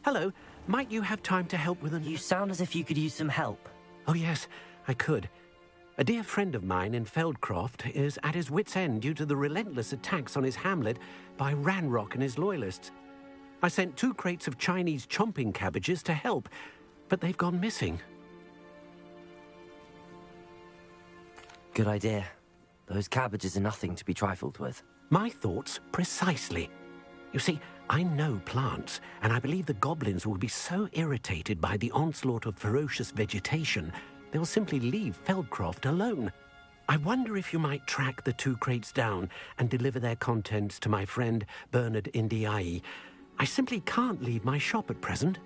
Hello. Might you have time to help with You sound as if you could use some help. Oh, yes, I could. A dear friend of mine in Feldcroft is at his wit's end due to the relentless attacks on his hamlet by Ranrock and his loyalists. I sent 2 crates of Chinese chomping cabbages to help, but they've gone missing. Good idea. Those cabbages are nothing to be trifled with. My thoughts precisely. You see, I know plants, and I believe the goblins will be so irritated by the onslaught of ferocious vegetation, they'll simply leave Feldcroft alone. I wonder if you might track the 2 crates down and deliver their contents to my friend Bernard Indiai. I simply can't leave my shop at present.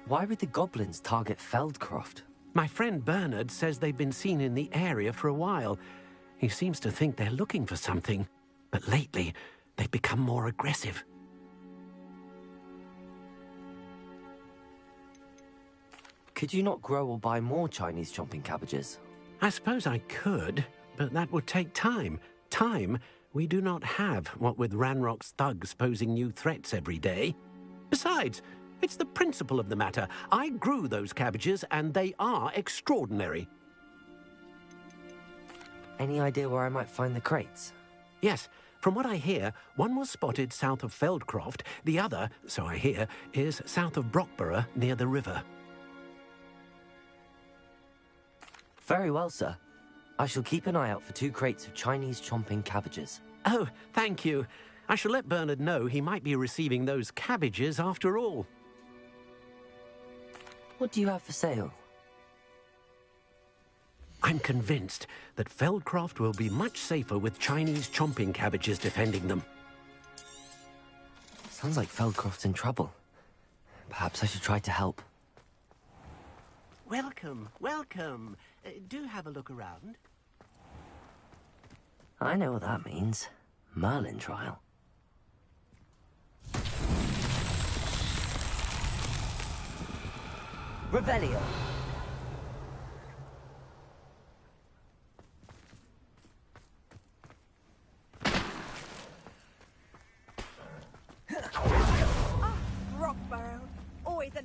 Why would the goblins target Feldcroft? My friend Bernard says they've been seen in the area for a while. He seems to think they're looking for something, but lately they've become more aggressive. Could you not grow or buy more Chinese chomping cabbages? I suppose I could, but that would take time. Time we do not have, what with Ranrock's thugs posing new threats every day. Besides, it's the principle of the matter. I grew those cabbages, and they are extraordinary. Any idea where I might find the crates? Yes. From what I hear, one was spotted south of Feldcroft. The other, so I hear, is south of Brockborough, near the river. Very well, sir. I shall keep an eye out for 2 crates of Chinese chomping cabbages. Oh, thank you. I shall let Bernard know he might be receiving those cabbages after all. What do you have for sale? I'm convinced that Feldcroft will be much safer with Chinese chomping cabbages defending them. Sounds like Feldcroft's in trouble. Perhaps I should try to help. Welcome, welcome. Do have a look around. I know what that means. Merlin trial. Revelio. Rockbarrow. Always a...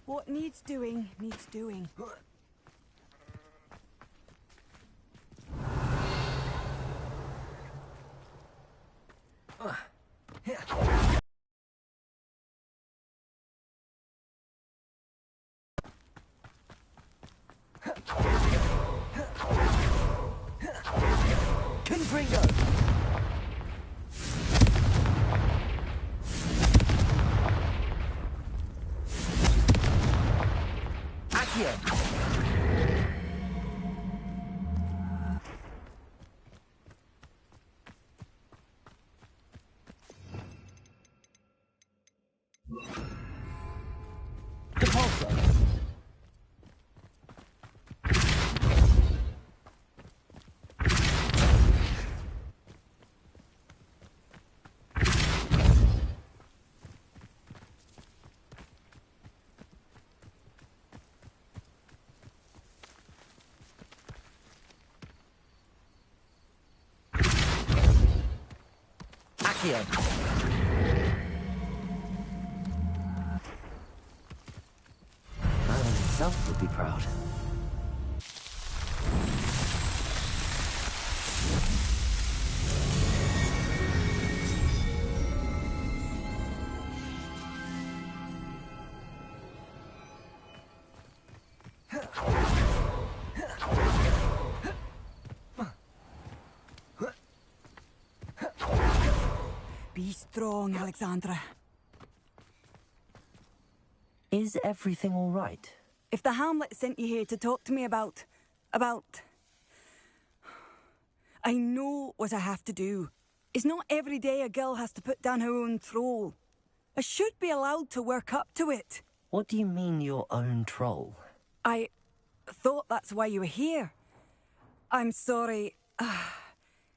What needs doing, needs doing. Confringo. Accio. Depulso. Accio. Merlin himself would be proud. Be strong, Alexandra. Is everything all right? If the Hamlet sent you here to talk to me about... I know what I have to do. It's not every day a girl has to put down her own troll. I should be allowed to work up to it. What do you mean, your own troll? I thought that's why you were here. I'm sorry.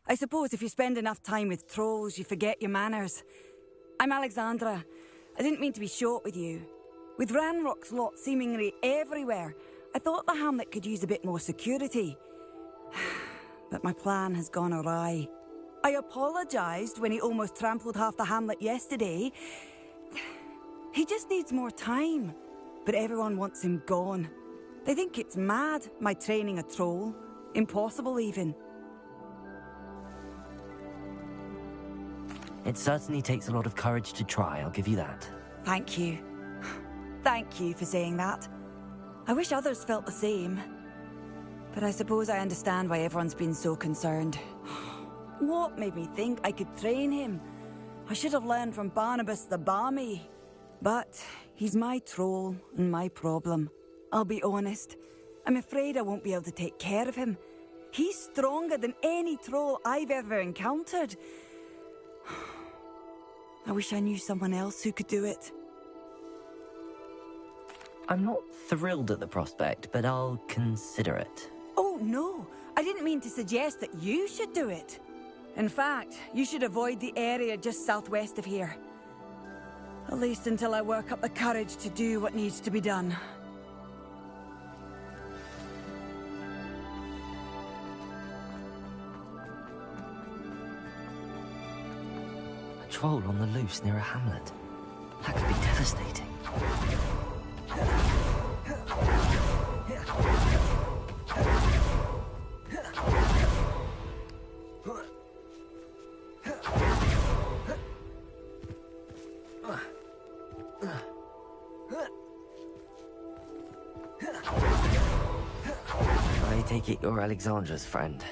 I suppose if you spend enough time with trolls, you forget your manners. I'm Alexandra. I didn't mean to be short with you. With Ranrock's lot seemingly everywhere, I thought the Hamlet could use a bit more security. But my plan has gone awry. I apologised when he almost trampled half the Hamlet yesterday. He just needs more time. But everyone wants him gone. They think it's mad, my training a troll. Impossible, even. It certainly takes a lot of courage to try, I'll give you that. Thank you. Thank you for saying that. I wish others felt the same. But I suppose I understand why everyone's been so concerned. What made me think I could train him? I should have learned from Barnabas the Barmy. But he's my troll and my problem. I'll be honest. I'm afraid I won't be able to take care of him. He's stronger than any troll I've ever encountered. I wish I knew someone else who could do it. I'm not thrilled at the prospect, but I'll consider it. Oh, no. I didn't mean to suggest that you should do it. In fact, you should avoid the area just southwest of here. At least until I work up the courage to do what needs to be done. A troll on the loose near a hamlet. That could be devastating. I take it you're Alexandra's friend.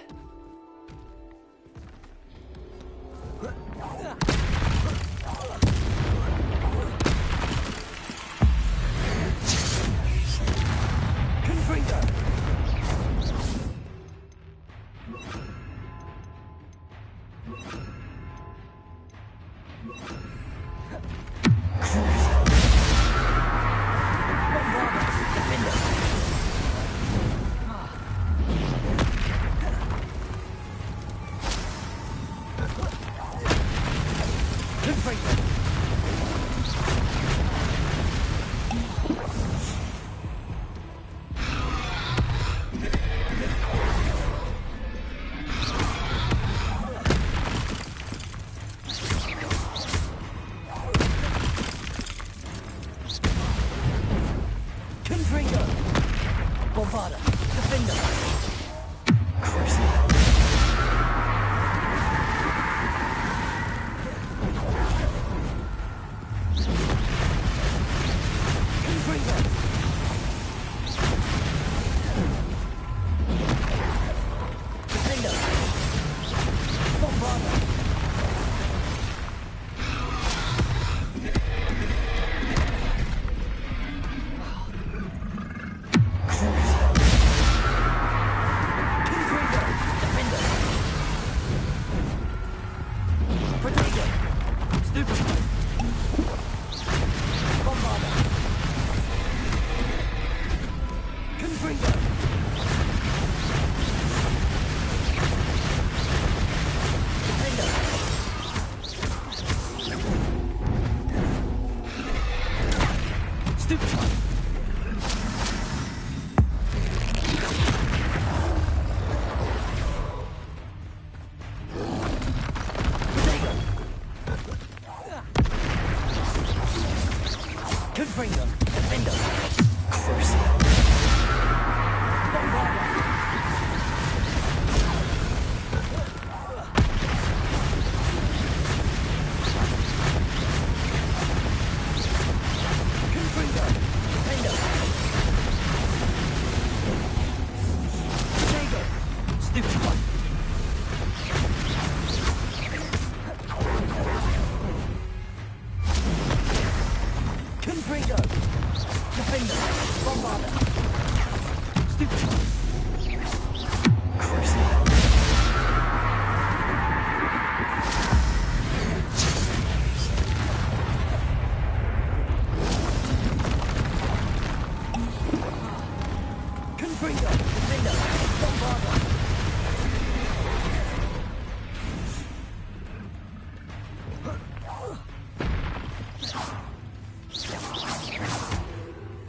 Bombarda.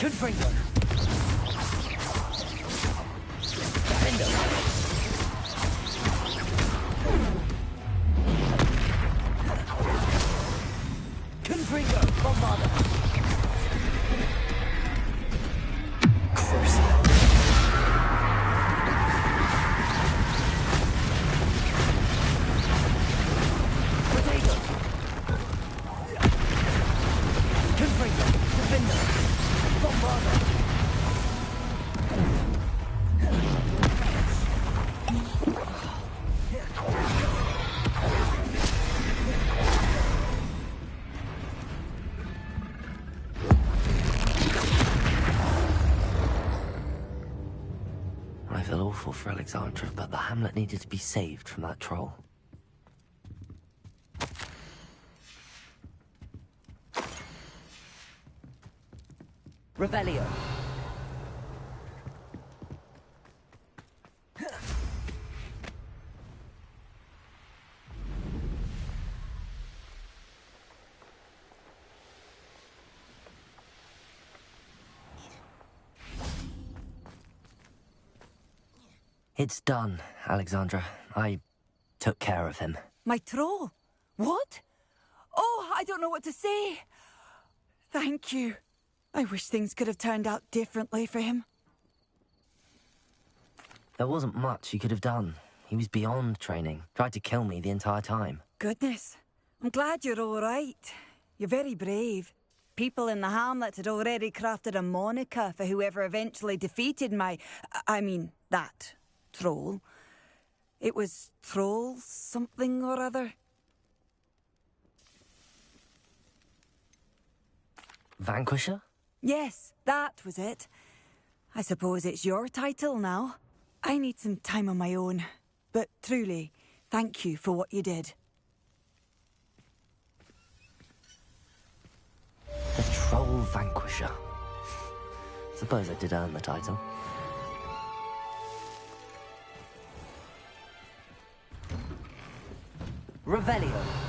Gryffindor. I feel awful for Alexandra, but the hamlet needed to be saved from that troll. Revelio. It's done, Alexandra. I took care of him. My troll? What? Oh, I don't know what to say. Thank you. I wish things could have turned out differently for him. There wasn't much you could have done. He was beyond training. Tried to kill me the entire time. Goodness. I'm glad you're all right. You're very brave. People in the hamlet had already crafted a moniker for whoever eventually defeated that troll. It was Troll something or other. Vanquisher? Yes, that was it. I suppose it's your title now. I need some time on my own. But truly, thank you for what you did. The Troll Vanquisher. Suppose I did earn the title. Revelio.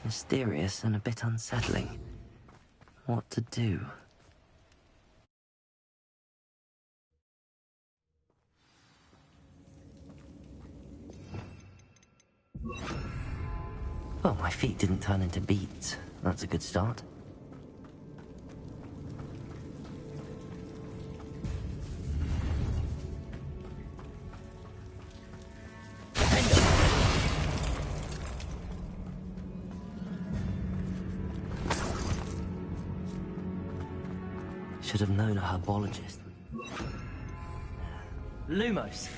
Mysterious and a bit unsettling. What to do? Well, my feet didn't turn into beets. That's a good start. Should have known a herbologist. Lumos.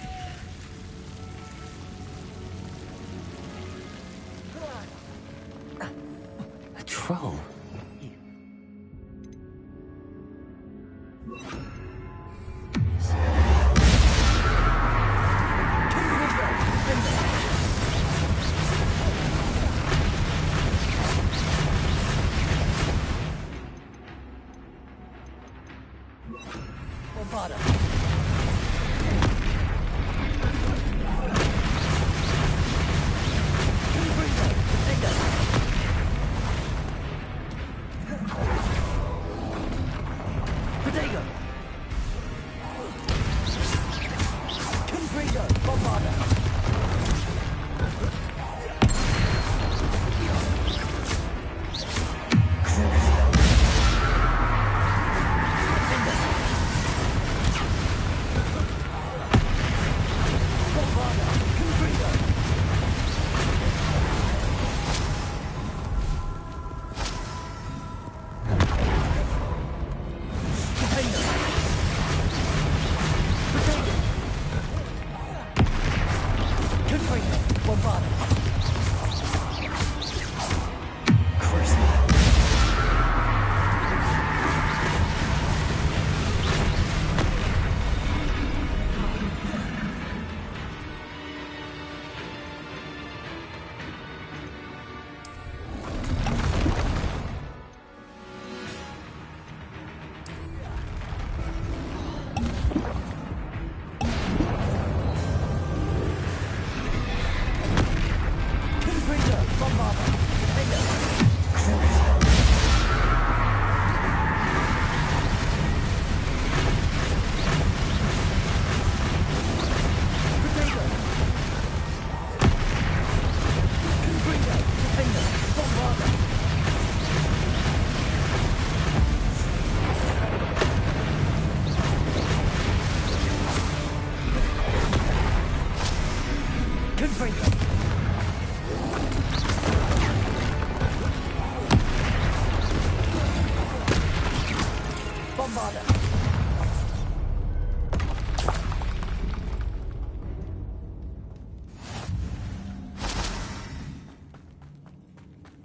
A troll.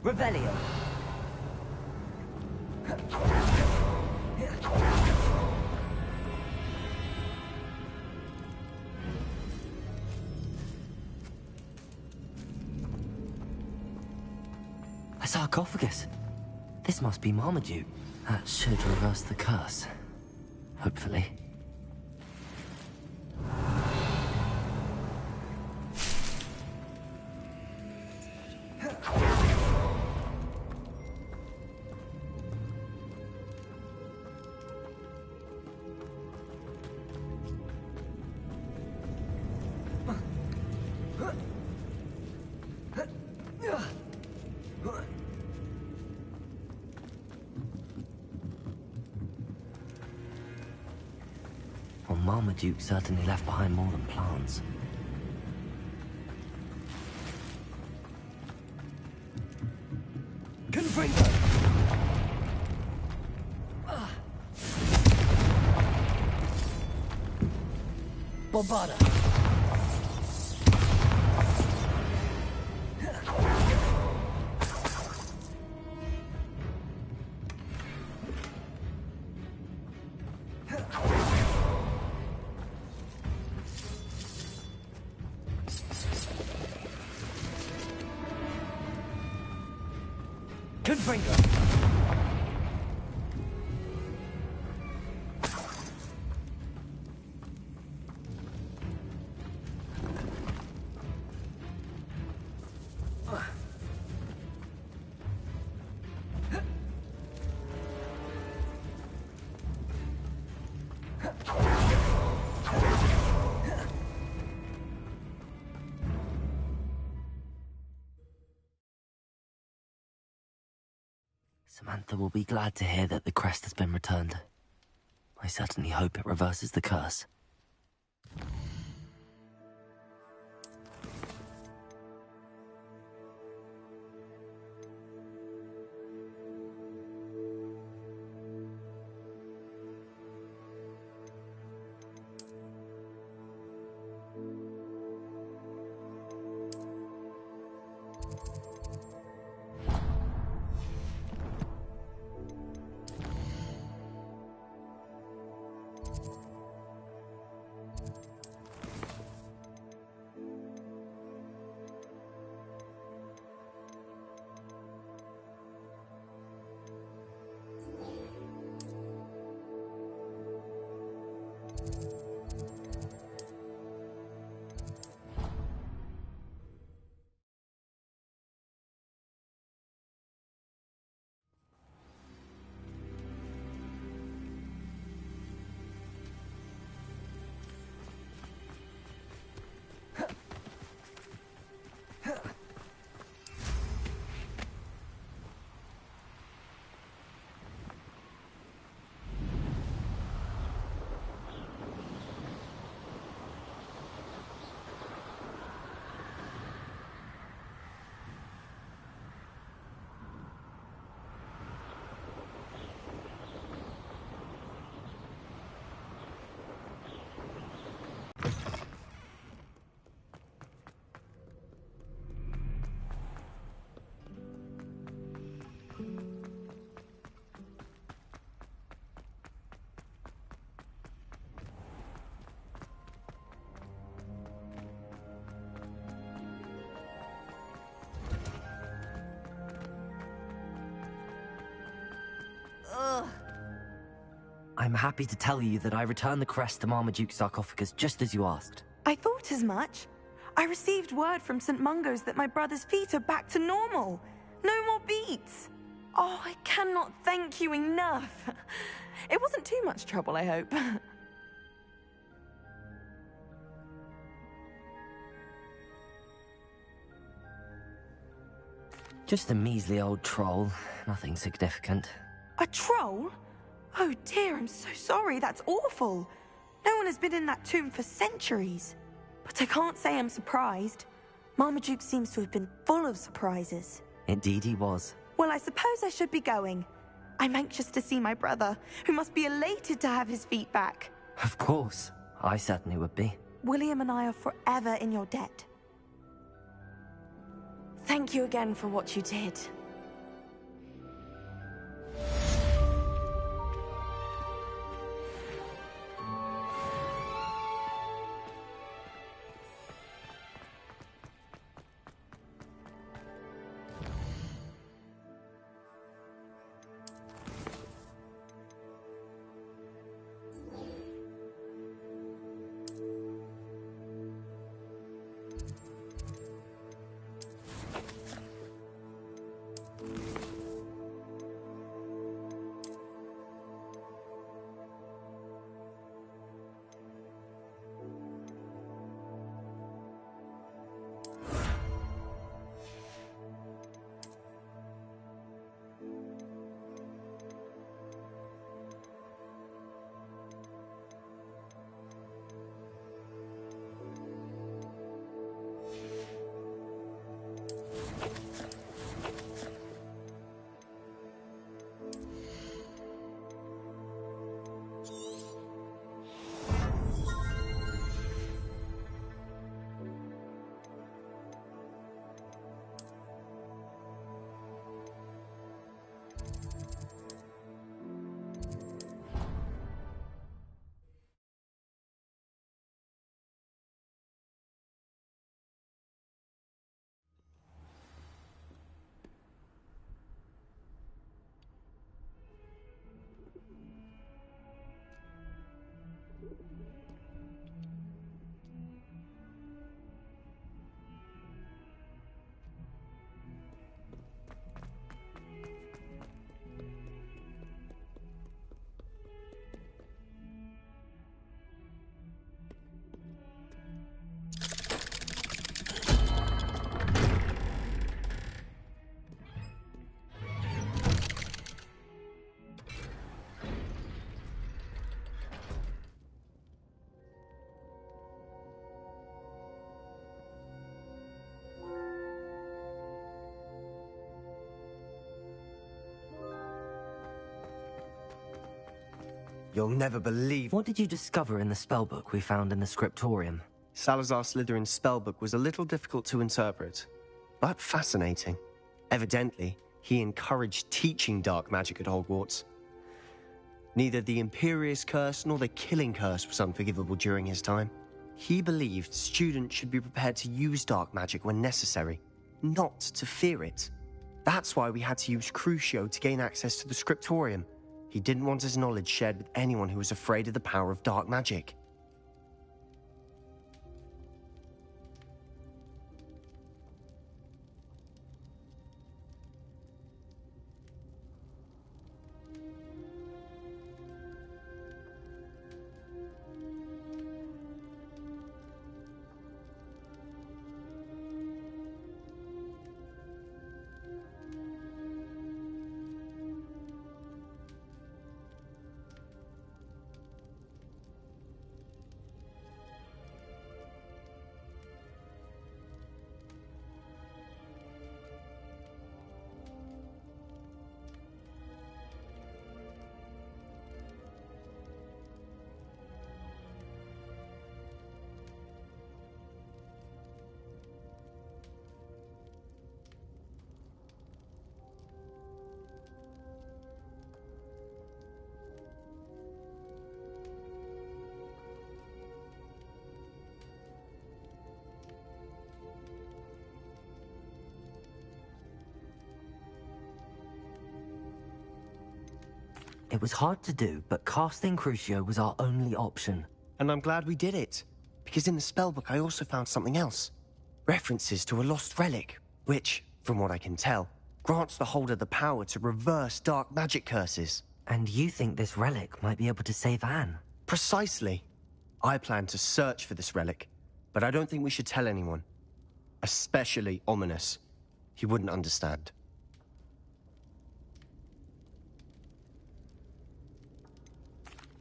Revelio. A sarcophagus. This must be Marmaduke. That should reverse the curse. Hopefully. Well, Marmaduke certainly left behind more than plants. Confringo! Bombarda! Confringo! Samantha will be glad to hear that the crest has been returned. I certainly hope it reverses the curse. I'm happy to tell you that I returned the crest to Marmaduke's sarcophagus just as you asked. I thought as much. I received word from St. Mungo's that my brother's feet are back to normal. No more beats. Oh, I cannot thank you enough. It wasn't too much trouble, I hope. Just a measly old troll. Nothing significant. A troll? Oh dear, I'm so sorry. That's awful. No one has been in that tomb for centuries. But I can't say I'm surprised. Marmaduke seems to have been full of surprises. Indeed he was. Well, I suppose I should be going. I'm anxious to see my brother, who must be elated to have his feet back. Of course. I certainly would be. William and I are forever in your debt. Thank you again for what you did. You'll never believe... What did you discover in the spellbook we found in the scriptorium? Salazar Slytherin's spellbook was a little difficult to interpret, but fascinating. Evidently, he encouraged teaching dark magic at Hogwarts. Neither the Imperious Curse nor the Killing Curse was unforgivable during his time. He believed students should be prepared to use dark magic when necessary, not to fear it. That's why we had to use Crucio to gain access to the scriptorium. He didn't want his knowledge shared with anyone who was afraid of the power of dark magic. It was hard to do, but casting Crucio was our only option. And I'm glad we did it, because in the spellbook I also found something else. References to a lost relic, which, from what I can tell, grants the holder the power to reverse dark magic curses. And you think this relic might be able to save Anne? Precisely. I plan to search for this relic, but I don't think we should tell anyone. Especially Ominous. He wouldn't understand.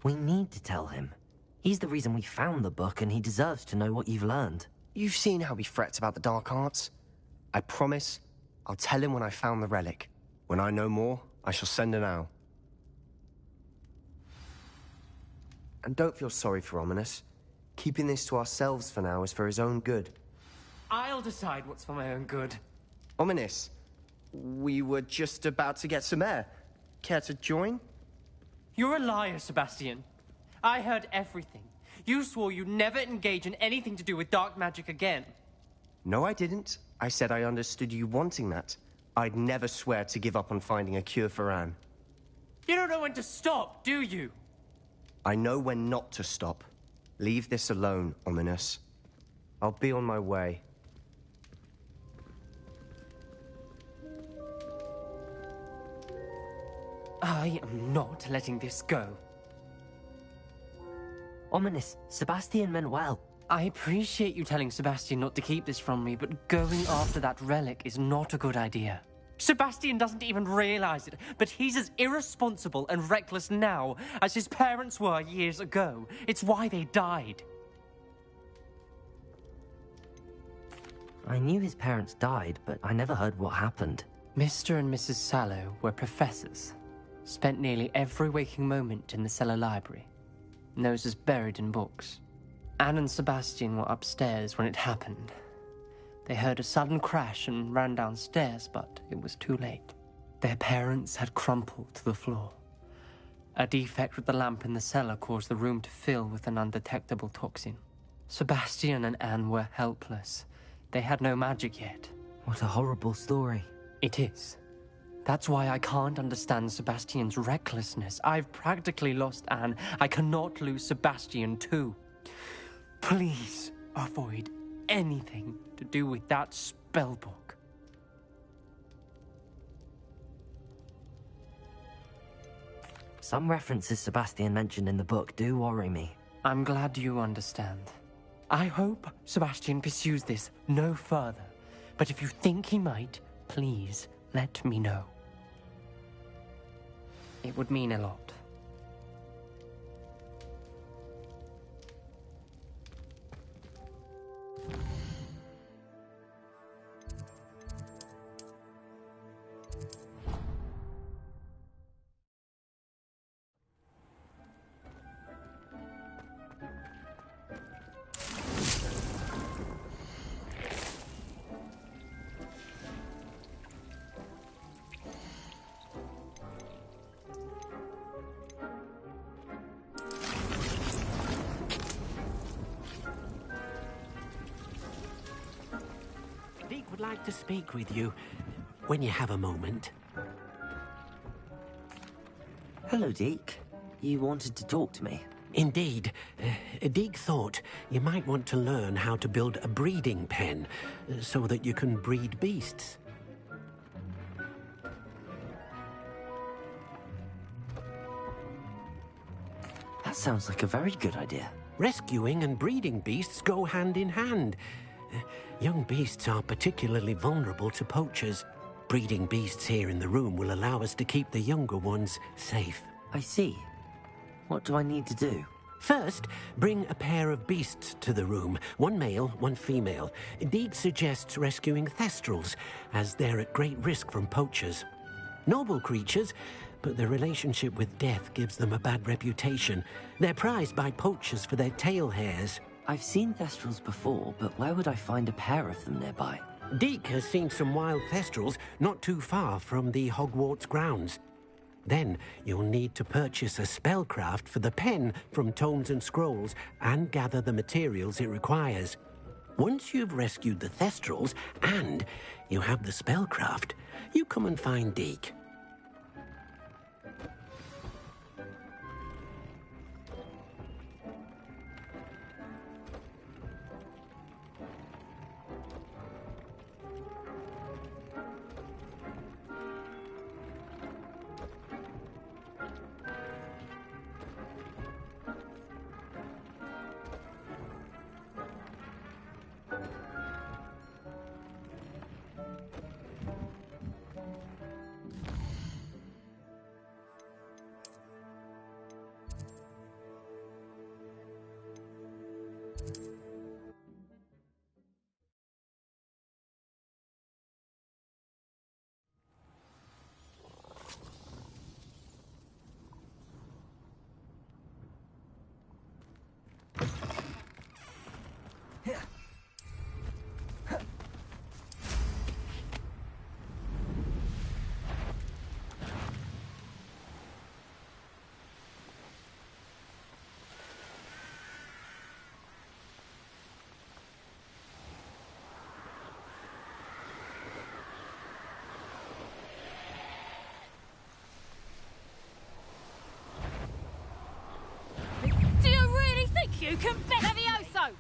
We need to tell him. He's the reason we found the book, and he deserves to know what you've learned. You've seen how he frets about the dark arts. I promise I'll tell him when I found the relic. When I know more, I shall send an owl. And don't feel sorry for Ominous. Keeping this to ourselves for now is for his own good. I'll decide what's for my own good. Ominous, we were just about to get some air. Care to join? You're a liar, Sebastian. I heard everything. You swore you'd never engage in anything to do with dark magic again. No, I didn't. I said I understood you wanting that. I'd never swear to give up on finding a cure for Anne. You don't know when to stop, do you? I know when not to stop. Leave this alone, Ominous. I'll be on my way. I am not letting this go. Ominous, Sebastian meant well. I appreciate you telling Sebastian not to keep this from me, but going after that relic is not a good idea. Sebastian doesn't even realize it, but he's as irresponsible and reckless now as his parents were years ago. It's why they died. I knew his parents died, but I never heard what happened. Mr. and Mrs. Sallow were professors. Spent nearly every waking moment in the cellar library. Noses buried in books. Anne and Sebastian were upstairs when it happened. They heard a sudden crash and ran downstairs, but it was too late. Their parents had crumpled to the floor. A defect with the lamp in the cellar caused the room to fill with an undetectable toxin. Sebastian and Anne were helpless. They had no magic yet. What a horrible story. It is. That's why I can't understand Sebastian's recklessness. I've practically lost Anne. I cannot lose Sebastian too. Please avoid anything to do with that spellbook. Some references Sebastian mentioned in the book do worry me. I'm glad you understand. I hope Sebastian pursues this no further. But if you think he might, please let me know. It would mean a lot. like to speak with you when you have a moment. Hello, Deke. You wanted to talk to me? Indeed. Deke thought you might want to learn how to build a breeding pen so that you can breed beasts. That sounds like a very good idea. Rescuing and breeding beasts go hand in hand. Young beasts are particularly vulnerable to poachers. Breeding beasts here in the room will allow us to keep the younger ones safe. I see. What do I need to do? First, bring a pair of beasts to the room. One male, one female. Deke suggests rescuing thestrals, as they're at great risk from poachers. Noble creatures, but their relationship with death gives them a bad reputation. They're prized by poachers for their tail hairs. I've seen thestrals before, but where would I find a pair of them nearby? Deke has seen some wild thestrals not too far from the Hogwarts grounds. Then you'll need to purchase a spellcraft for the pen from Tomes and Scrolls and gather the materials it requires. Once you've rescued the thestrals and you have the spellcraft, you come and find Deke. Do you really think you can bet Levioso?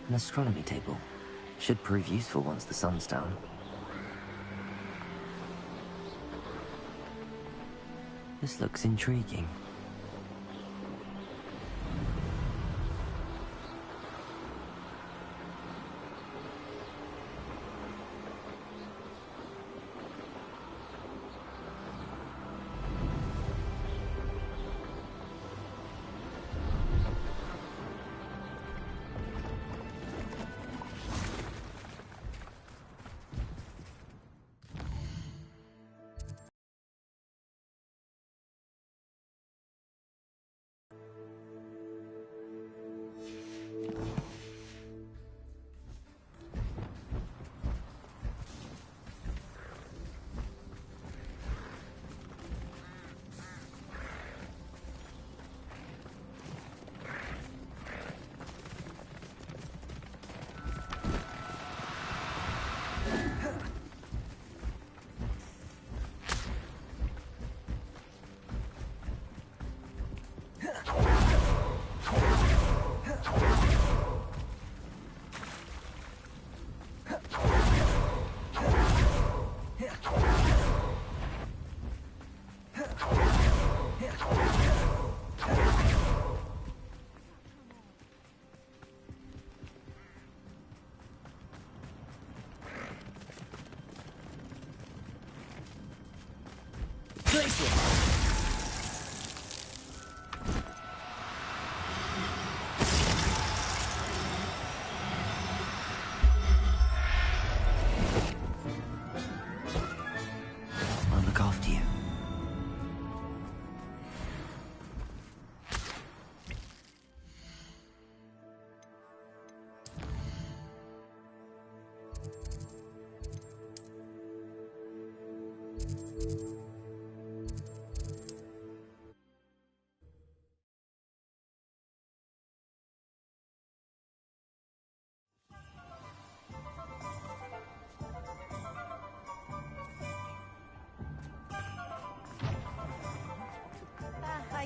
An astronomy table. Should prove useful once the sun's down. This looks intriguing.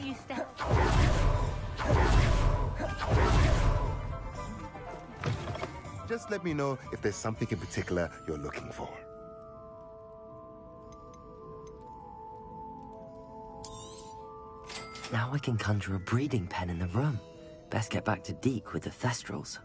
you step. Just let me know if there's something in particular you're looking for. Now I can conjure a breeding pen in the room. Best get back to Deke with the Thestrals.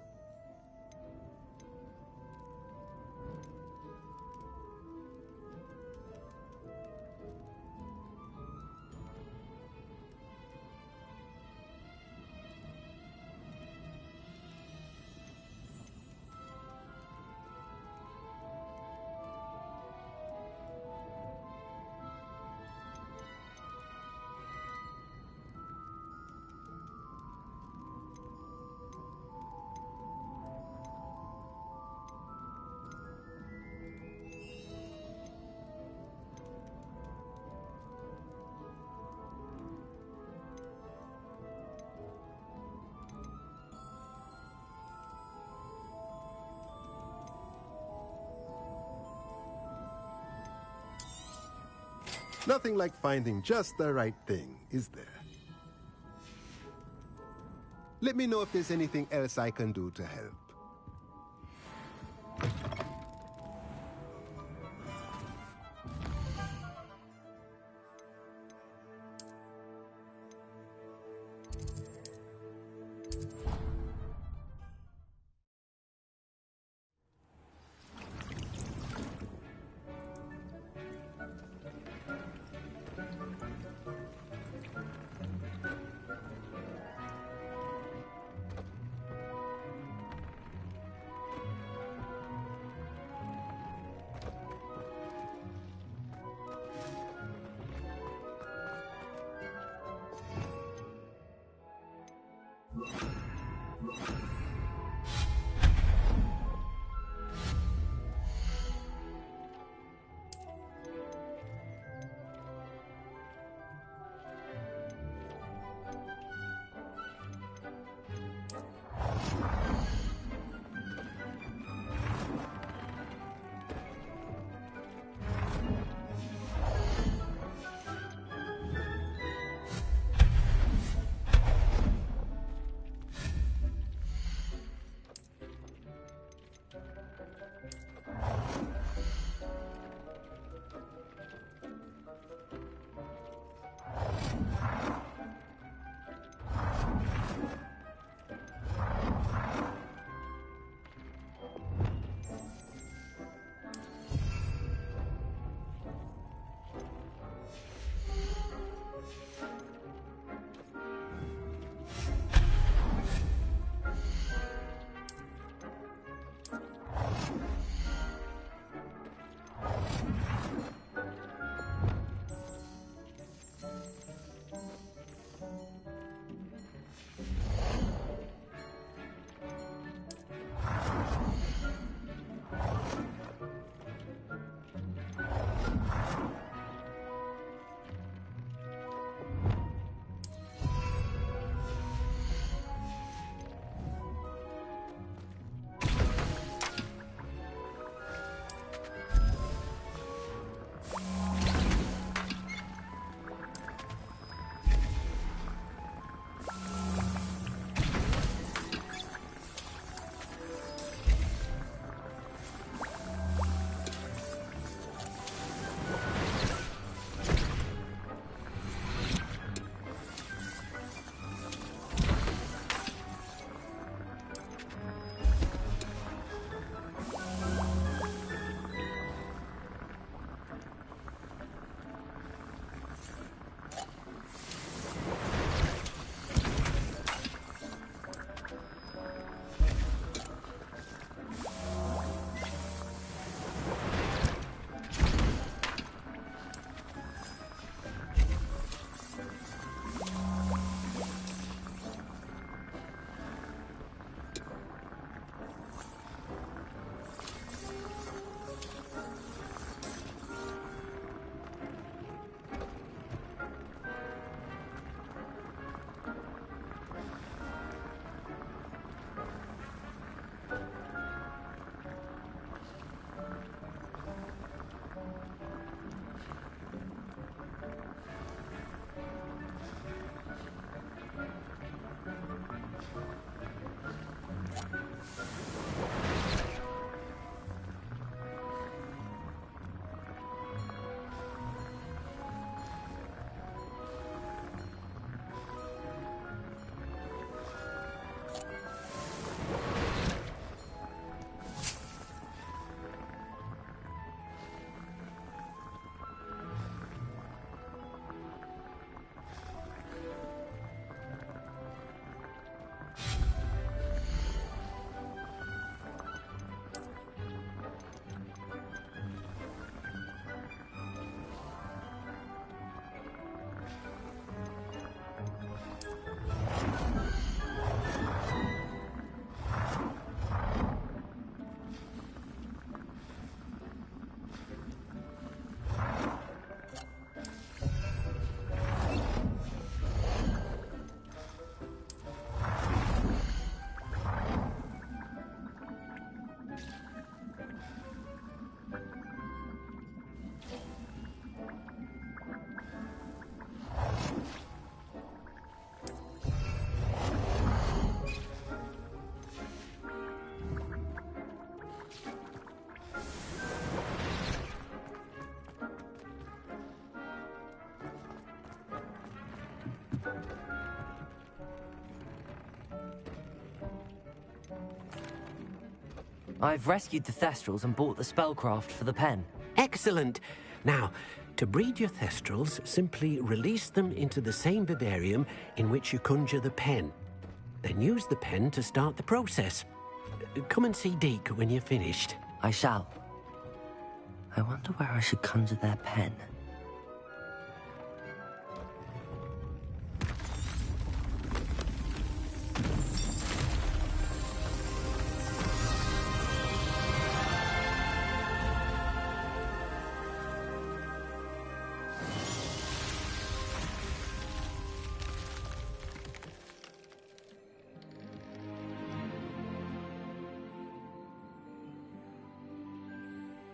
Nothing like finding just the right thing, is there? Let me know if there's anything else I can do to help. I've rescued the Thestrals and bought the spellcraft for the pen. Excellent. Now, to breed your Thestrals, simply release them into the same vivarium in which you conjure the pen. Then use the pen to start the process. Come and see Deke when you're finished. I shall. I wonder where I should conjure their pen.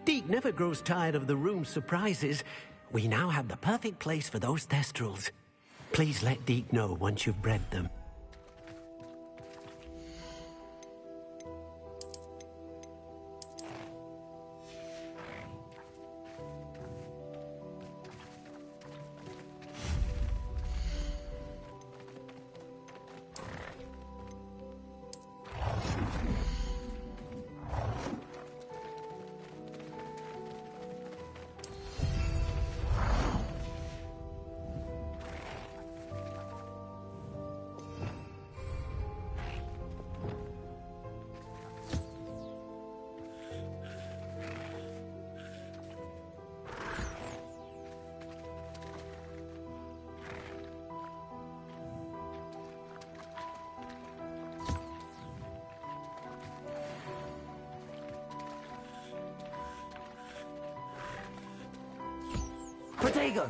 Deke never grows tired of the room's surprises. We now have the perfect place for those Thestrals. Please let Deke know once you've bred them. Protego!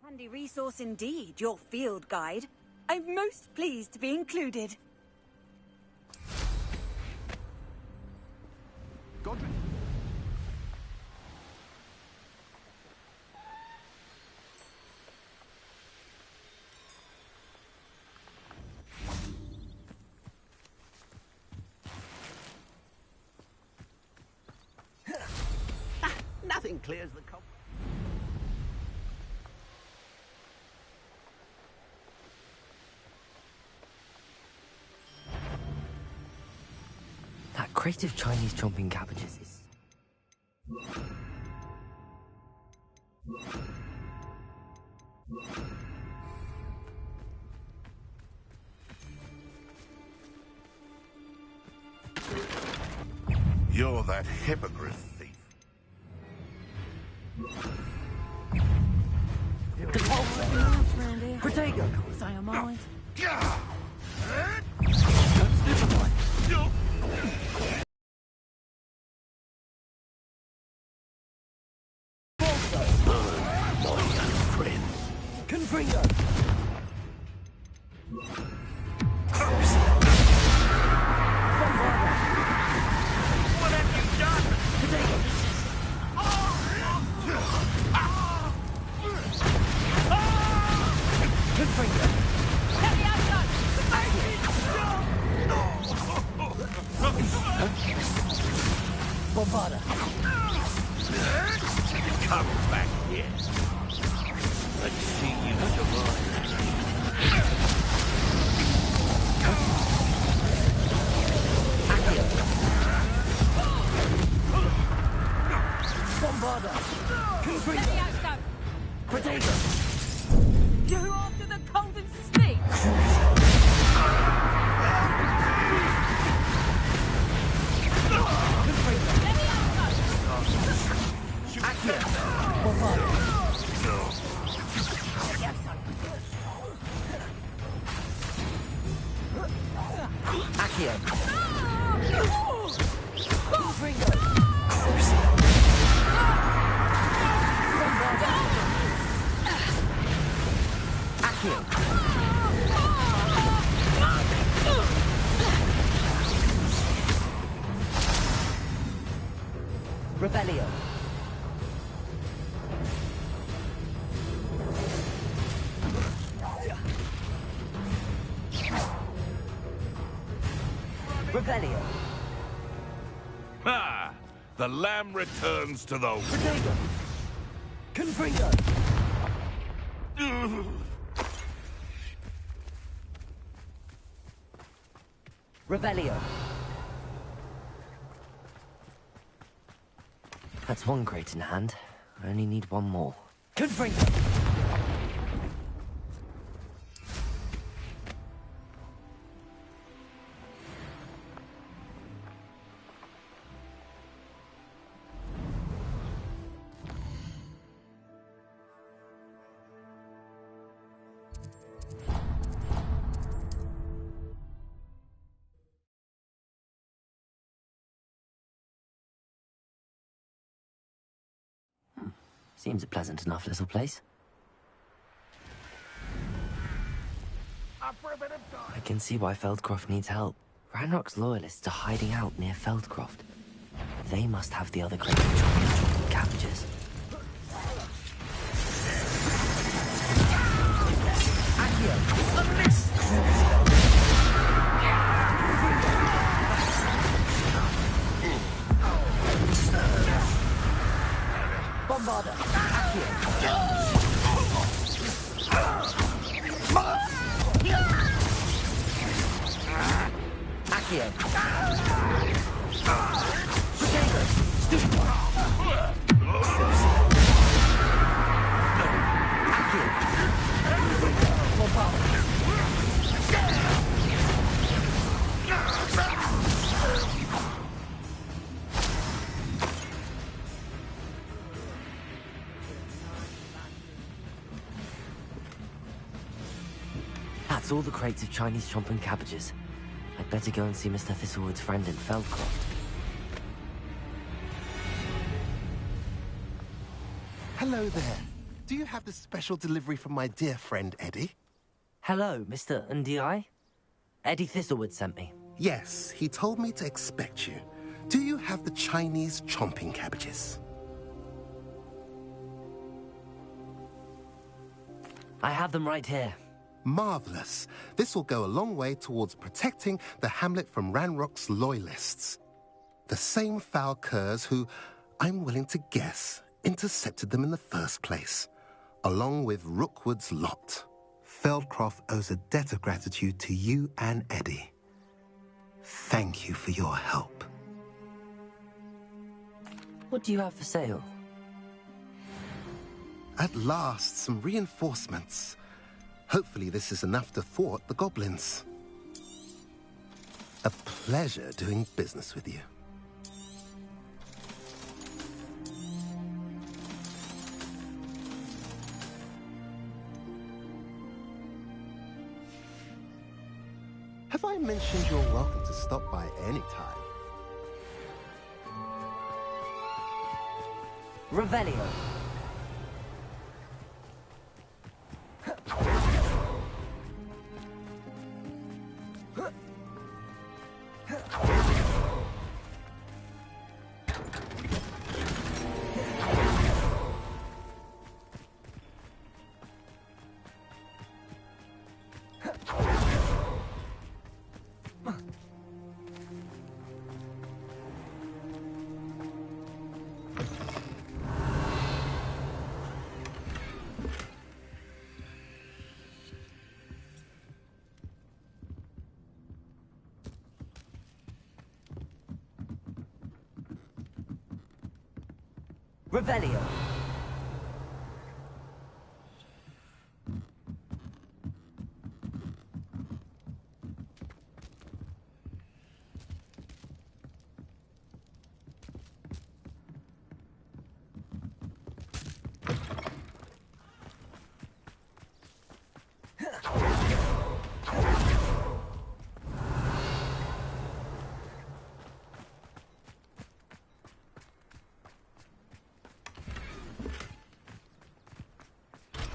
Handy resource indeed, your field guide. I'm most pleased to be included. Godwin. Nothing clears the cobweb. That crate of Chinese chomping cabbages is... You're that hippogriff thief. Protego! Say your mind. Confringo! What have you done? Confringo! Bombarda! Come back here. Let's see you survive. Bombarda! Confringo! Protego! You're after the golden snake! Accio! Bombarda! Accio! Confringo! Bombarda! Accio! Rebellion! Rebellion! Ha! The lamb returns to the... Protego! Confringo! Rebellion! That's one crate in hand. I only need one more. Confringo! Seems a pleasant enough little place. I can see why Feldcroft needs help. Ranrock's loyalists are hiding out near Feldcroft. They must have the other crate of chocolate cabbages. Bombarda! Accio! Protego! Stupid one! Accio! Bombarda! That's all the crates of Chinese chomping cabbages. I'd better go and see Mr. Thistlewood's friend in Feldcroft. Hello there. Do you have the special delivery from my dear friend Eddie? Hello, Mr. Ndi. Eddie Thistlewood sent me. Yes, he told me to expect you. Do you have the Chinese chomping cabbages? I have them right here. Marvelous. This will go a long way towards protecting the hamlet from Ranrock's loyalists. The same foul curs who, I'm willing to guess, intercepted them in the first place, along with Rookwood's lot. Feldcroft owes a debt of gratitude to you and Eddie. Thank you for your help. What do you have for sale? At last, some reinforcements. Hopefully this is enough to thwart the goblins. A pleasure doing business with you. Have I mentioned you're welcome to stop by any time? Revelio. Revelio.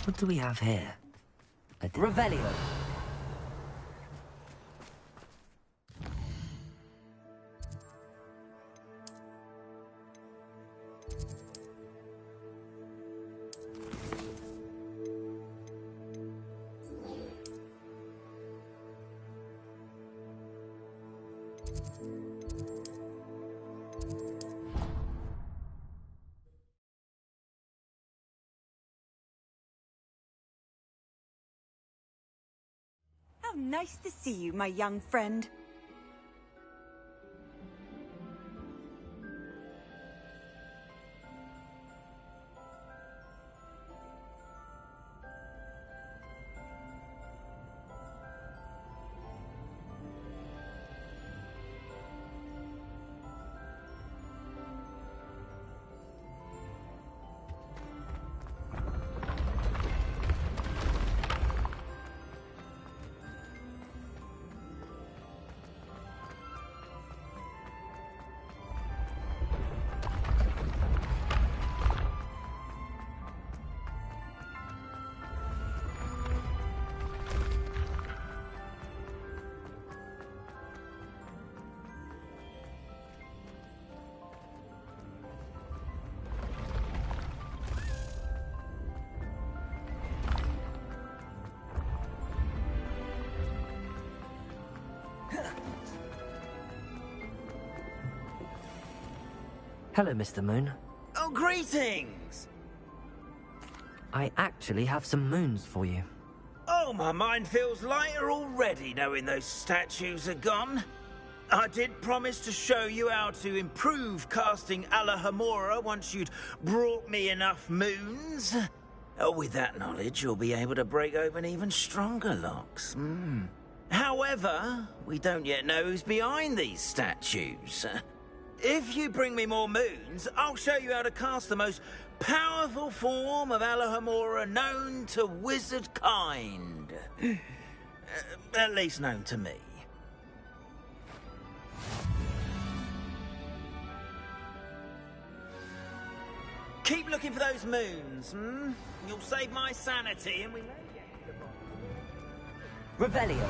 What do we have here? Revelio. How nice to see you, my young friend. Hello, Mr. Moon. Oh, greetings! I actually have some moons for you. Oh, my mind feels lighter already knowing those statues are gone. I did promise to show you how to improve casting Alohomora once you'd brought me enough moons. With that knowledge, you'll be able to break open even stronger locks. However, we don't yet know who's behind these statues. If you bring me more moons, I'll show you how to cast the most powerful form of Alohomora known to wizard kind. At least known to me. Keep looking for those moons, You'll save my sanity and we may get to the bottom. Revelio.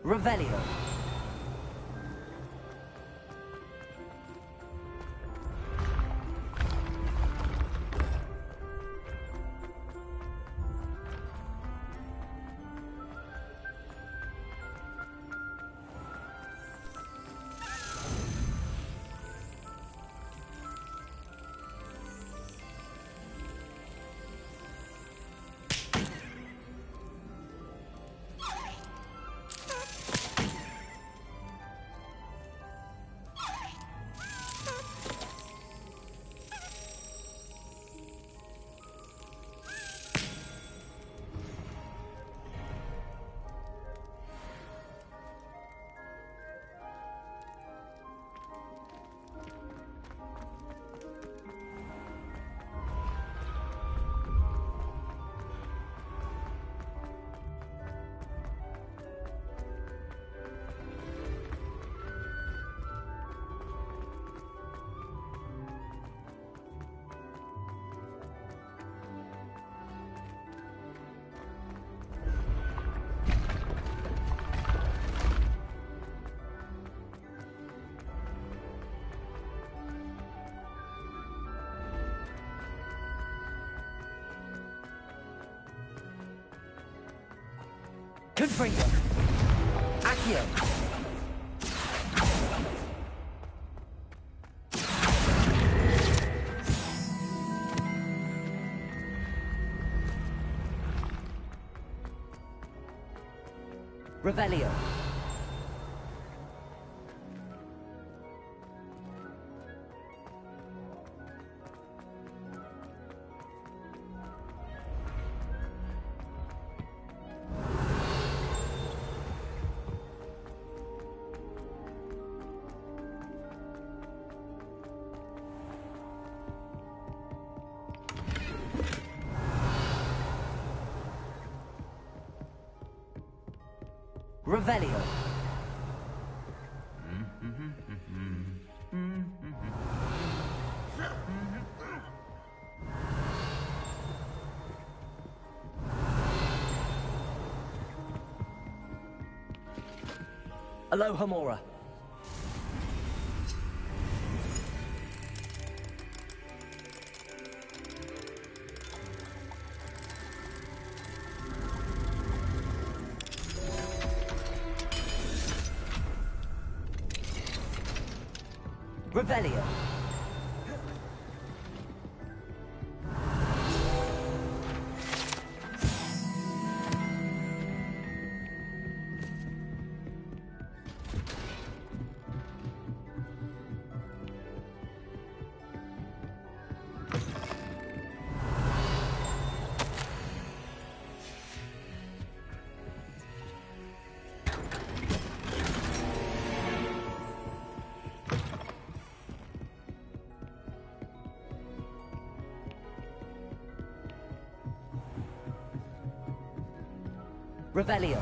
Revelio. Gryffindor. Accio. Revelio. Revelio. Aloha Mora. Revelio. Revelio.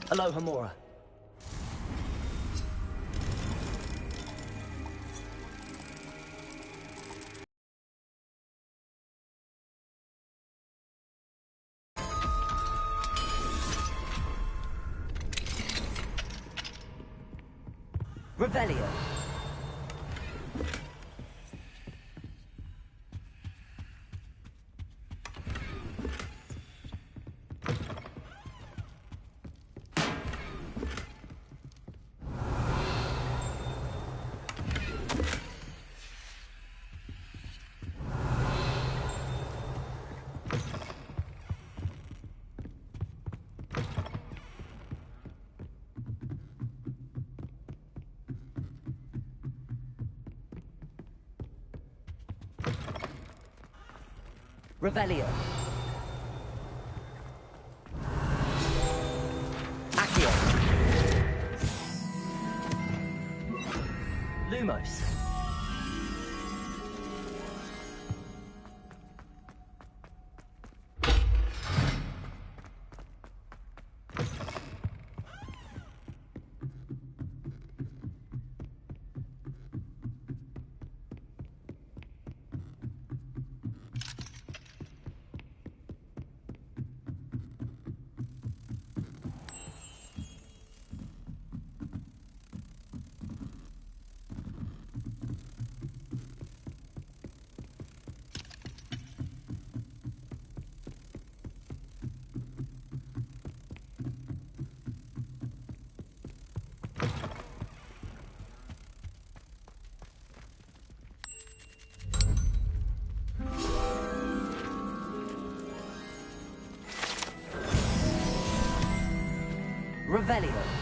Aloha Mora. Revelio. Revelio. Accio. Lumos. Revelio.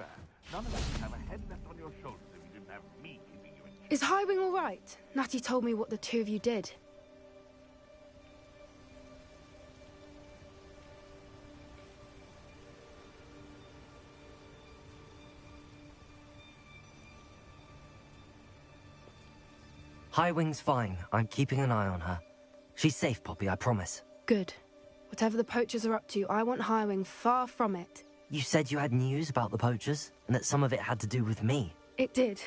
swear, none of us would have a head left on your shoulders if you didn't have me keeping you in check. Is Highwing all right? Natty told me what the two of you did. Highwing's fine. I'm keeping an eye on her. She's safe, Poppy, I promise. Good. Whatever the poachers are up to, I want Highwing far from it. You said you had news about the poachers, and that some of it had to do with me. It did.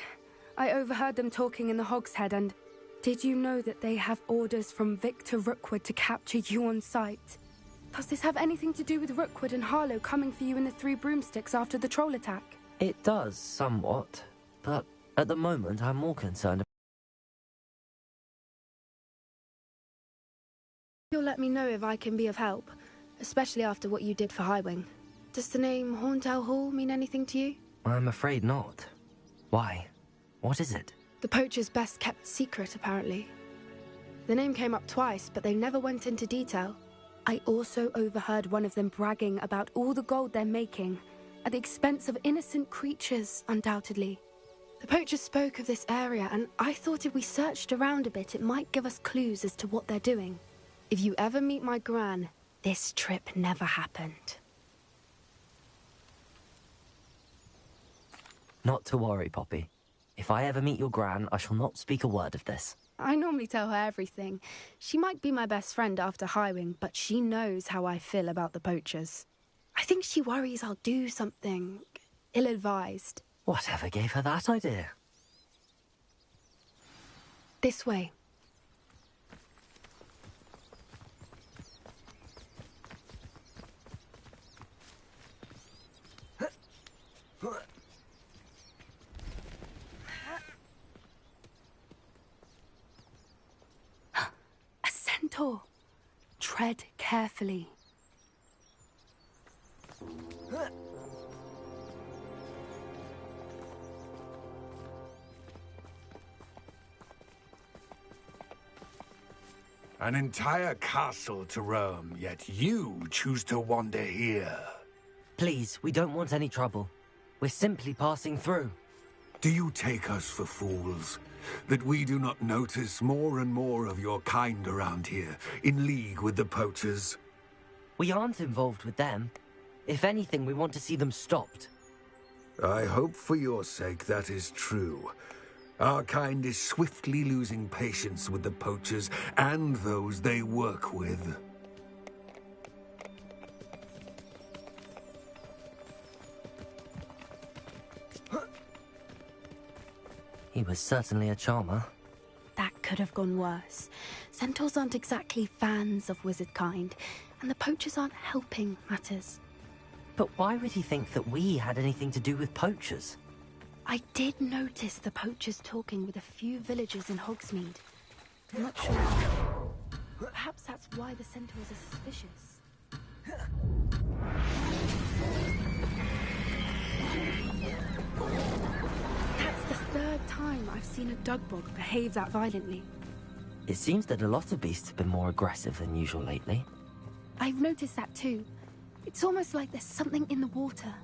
I overheard them talking in the Hogshead, and did you know that they have orders from Victor Rookwood to capture you on sight? Does this have anything to do with Rookwood and Harlow coming for you in the Three Broomsticks after the troll attack? It does, somewhat. But at the moment, I'm more concerned about... You'll let me know if I can be of help, especially after what you did for Highwing. Does the name Horntail Hall mean anything to you? I'm afraid not. Why? What is it? The poacher's best kept secret, apparently. The name came up twice, but they never went into detail. I also overheard one of them bragging about all the gold they're making, at the expense of innocent creatures, undoubtedly. The poachers spoke of this area, and I thought if we searched around a bit, it might give us clues as to what they're doing. If you ever meet my Gran, this trip never happened. Not to worry, Poppy. If I ever meet your Gran, I shall not speak a word of this. I normally tell her everything. She might be my best friend after Highwing, but she knows how I feel about the poachers. I think she worries I'll do something ill-advised. Whatever gave her that idea? This way. A centaur. Tread carefully. An entire castle to roam, yet you choose to wander here. Please, we don't want any trouble. We're simply passing through. Do you take us for fools? That we do not notice more and more of your kind around here, in league with the poachers? We aren't involved with them. If anything, we want to see them stopped. I hope for your sake that is true. Our kind is swiftly losing patience with the poachers and those they work with. He was certainly a charmer. That could have gone worse. Centaurs aren't exactly fans of wizard kind, and the poachers aren't helping matters. But why would he think that we had anything to do with poachers? I did notice the poachers talking with a few villagers in Hogsmeade. I'm not sure. Perhaps that's why the centaurs are suspicious. That's the third time I've seen a dugbog behave that violently. It seems that a lot of beasts have been more aggressive than usual lately. I've noticed that too. It's almost like there's something in the water.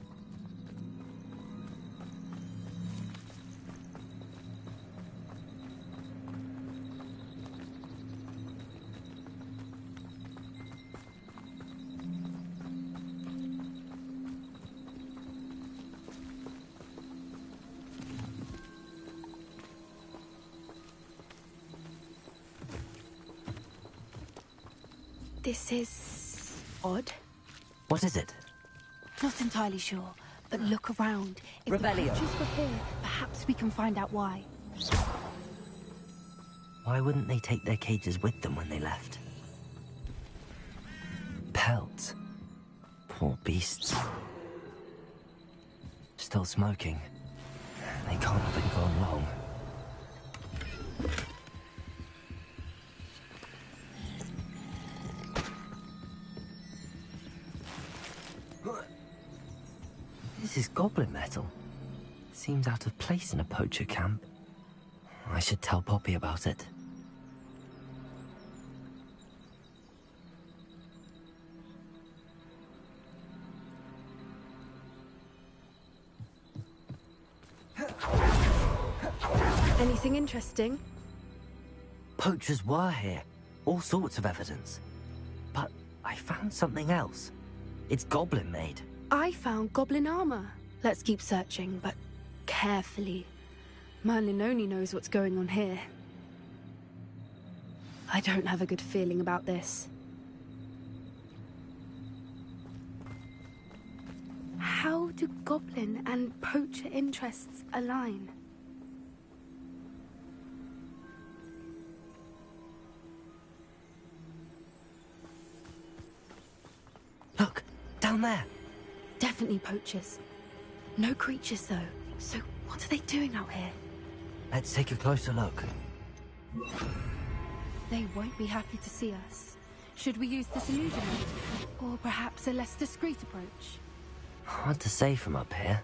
This is odd. What is it? Not entirely sure, but look around. If Revelio. the poachers were here, perhaps we can find out why. Why wouldn't they take their cages with them when they left? Pelts. Poor beasts. Still smoking. They can't have been gone long. This is goblin metal. Seems out of place in a poacher camp. I should tell Poppy about it. Anything interesting? Poachers were here. All sorts of evidence. But I found something else. It's goblin-made. I found goblin armor. Let's keep searching, but carefully. Merlin only knows what's going on here. I don't have a good feeling about this. How do goblin and poacher interests align? Look, down there. Definitely poachers. No creatures, though. So what are they doing out here? Let's take a closer look. They won't be happy to see us. Should we use this illusion? Or perhaps a less discreet approach? Hard to say from up here.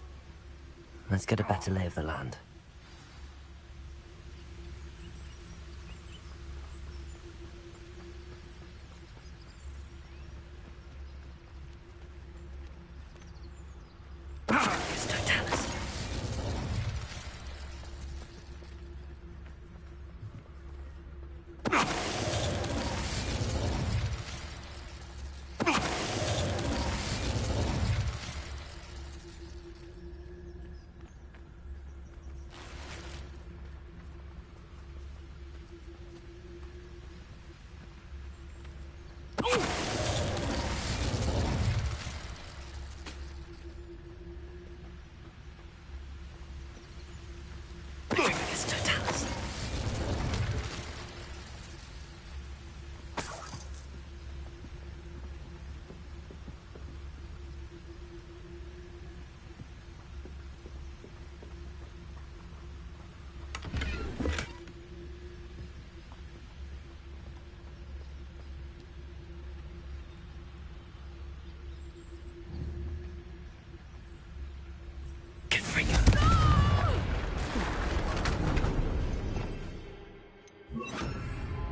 Let's get a better lay of the land.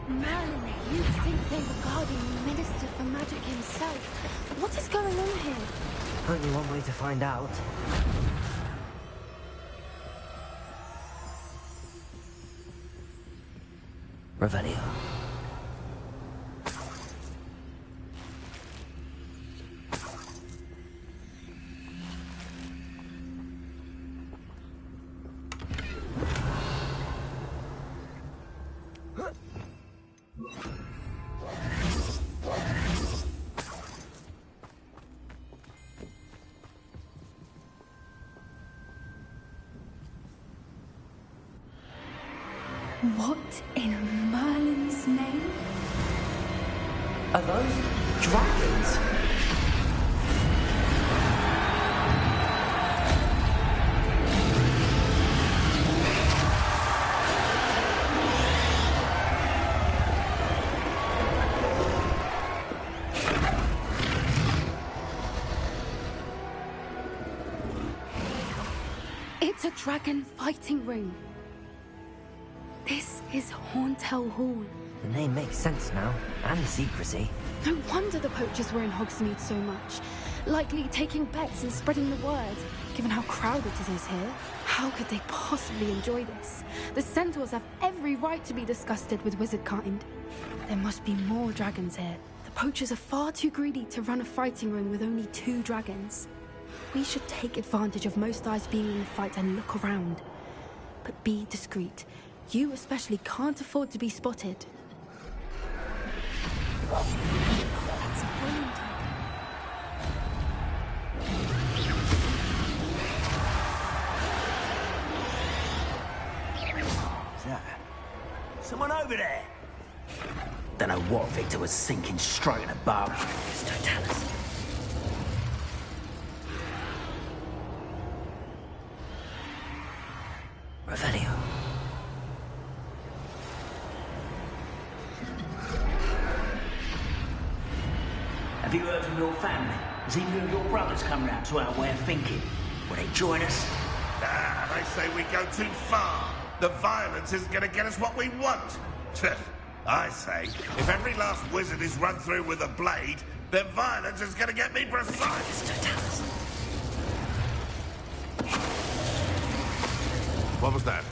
Merlin, you think they were guarding the Minister for Magic himself? What is going on here? Only one way to find out. Revelio. What in Merlin's name? Are those dragons? It's a dragon fighting ring. This is Hauntel Hall. The name makes sense now, and the secrecy. No wonder the poachers were in Hogsmeade so much. Likely taking bets and spreading the word, given how crowded it is here. How could they possibly enjoy this? The centaurs have every right to be disgusted with wizard kind. There must be more dragons here. The poachers are far too greedy to run a fighting ring with only 2 dragons. We should take advantage of most eyes being in the fight and look around. But be discreet. You especially can't afford to be spotted. That's a brilliant Is that someone over there? Don't know what Victor was thinking, striking a bargain. Don't tell us. Revelio. Have you heard from your family? Has either of your brothers come round to our way of thinking? Will they join us? Ah, they say we go too far. The violence isn't going to get us what we want. I say, if every last wizard is run through with a blade, then violence is going to get me precise. What was that?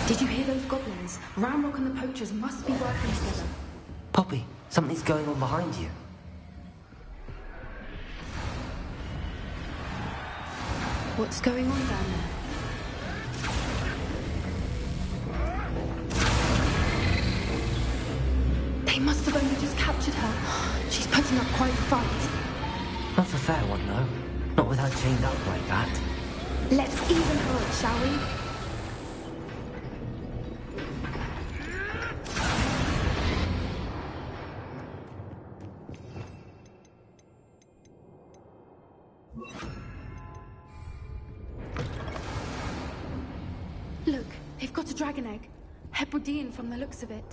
Did you hear those goblins? Ramrock and the poachers must be working together. Poppy, something's going on behind you. What's going on down there? They must have only just captured her. She's putting up quite a fight. Not a fair one, though. Not with her chained up like that. Let's even her up, shall we? Look, they've got a dragon egg. Hebridean from the looks of it.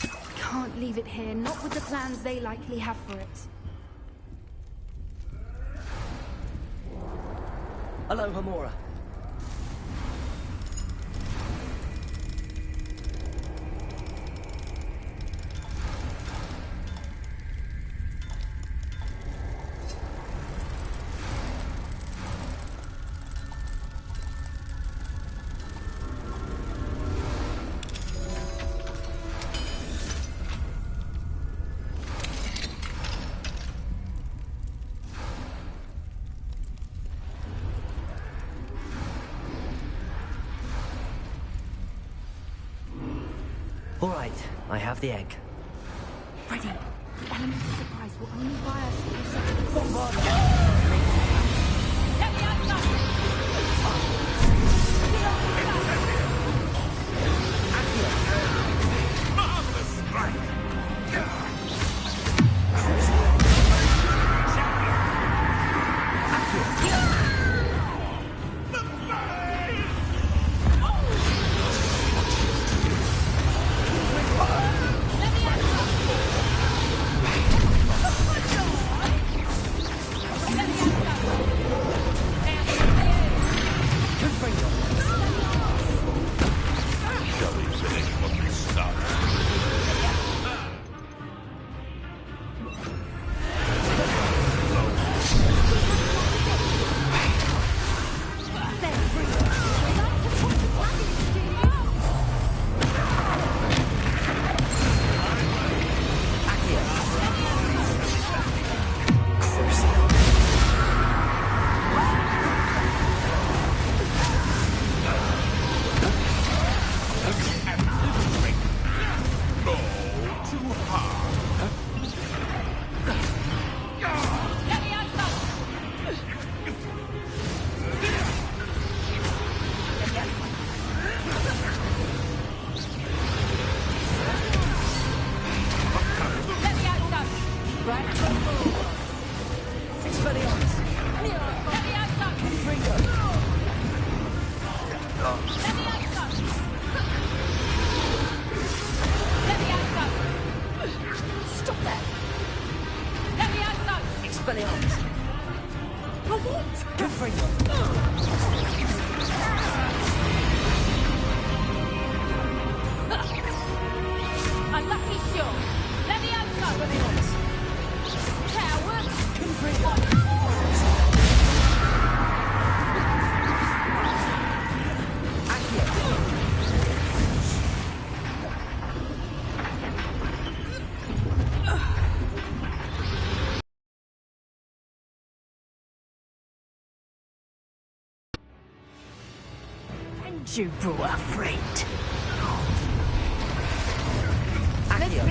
We can't leave it here, not with the plans they likely have for it. Hello, Hamora. All right, I have the egg. Ready. The element of surprise will only buy us a few seconds. Marvelous strike! Shall we finish what we started? Stop that! Expelliarmus. A lucky shot. Let me out. Coward. And you brought a friend. Accio.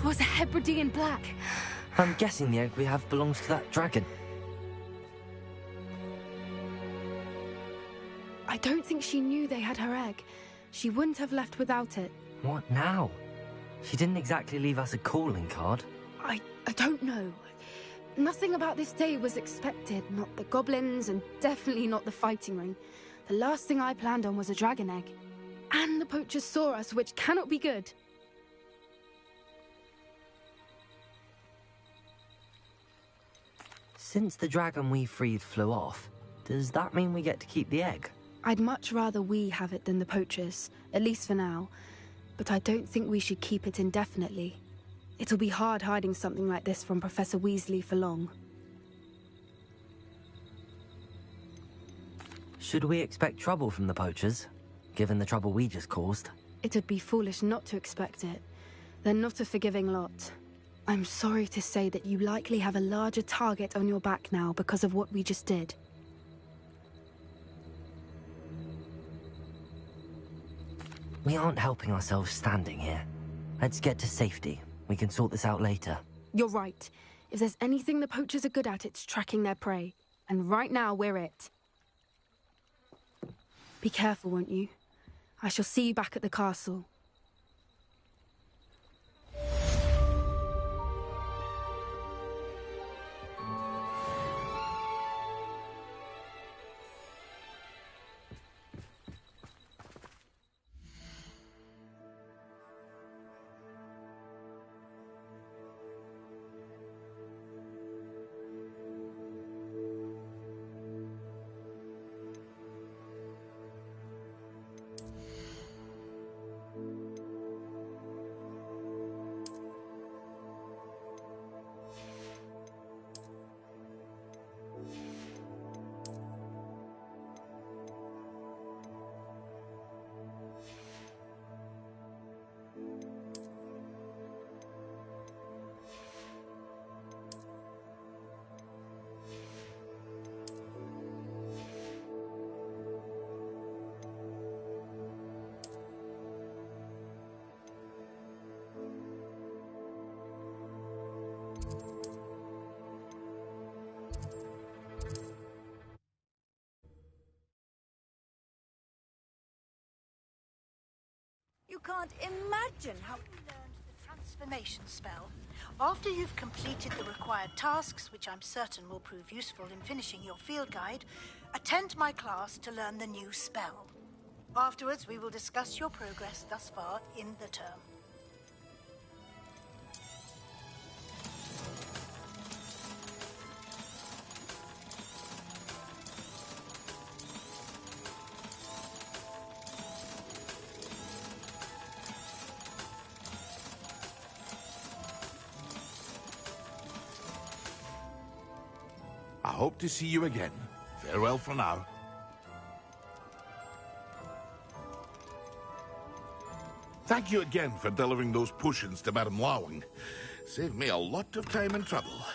Was a Hebridean black. I'm guessing the egg we have belongs to that dragon. I don't think she knew they had her egg. She wouldn't have left without it. What now? She didn't exactly leave us a calling card. I don't know. Nothing about this day was expected. Not the goblins, and definitely not the fighting ring. The last thing I planned on was a dragon egg. And the poachers saw us, which cannot be good. Since the dragon we freed flew off, does that mean we get to keep the egg? I'd much rather we have it than the poachers, at least for now. But I don't think we should keep it indefinitely. It'll be hard hiding something like this from Professor Weasley for long. Should we expect trouble from the poachers, given the trouble we just caused? It'd be foolish not to expect it. They're not a forgiving lot. I'm sorry to say that you likely have a larger target on your back now because of what we just did. We aren't helping ourselves standing here. Let's get to safety. We can sort this out later. You're right. If there's anything the poachers are good at, it's tracking their prey. And right now, we're it. Be careful, won't you? I shall see you back at the castle. You can't imagine how you learned the transformation spell. After you've completed the required tasks, which I'm certain will prove useful in finishing your field guide, attend my class to learn the new spell. Afterwards, we will discuss your progress thus far in the term. I hope to see you again. Farewell for now. Thank you again for delivering those potions to Madame Lawing. Saved me a lot of time and trouble.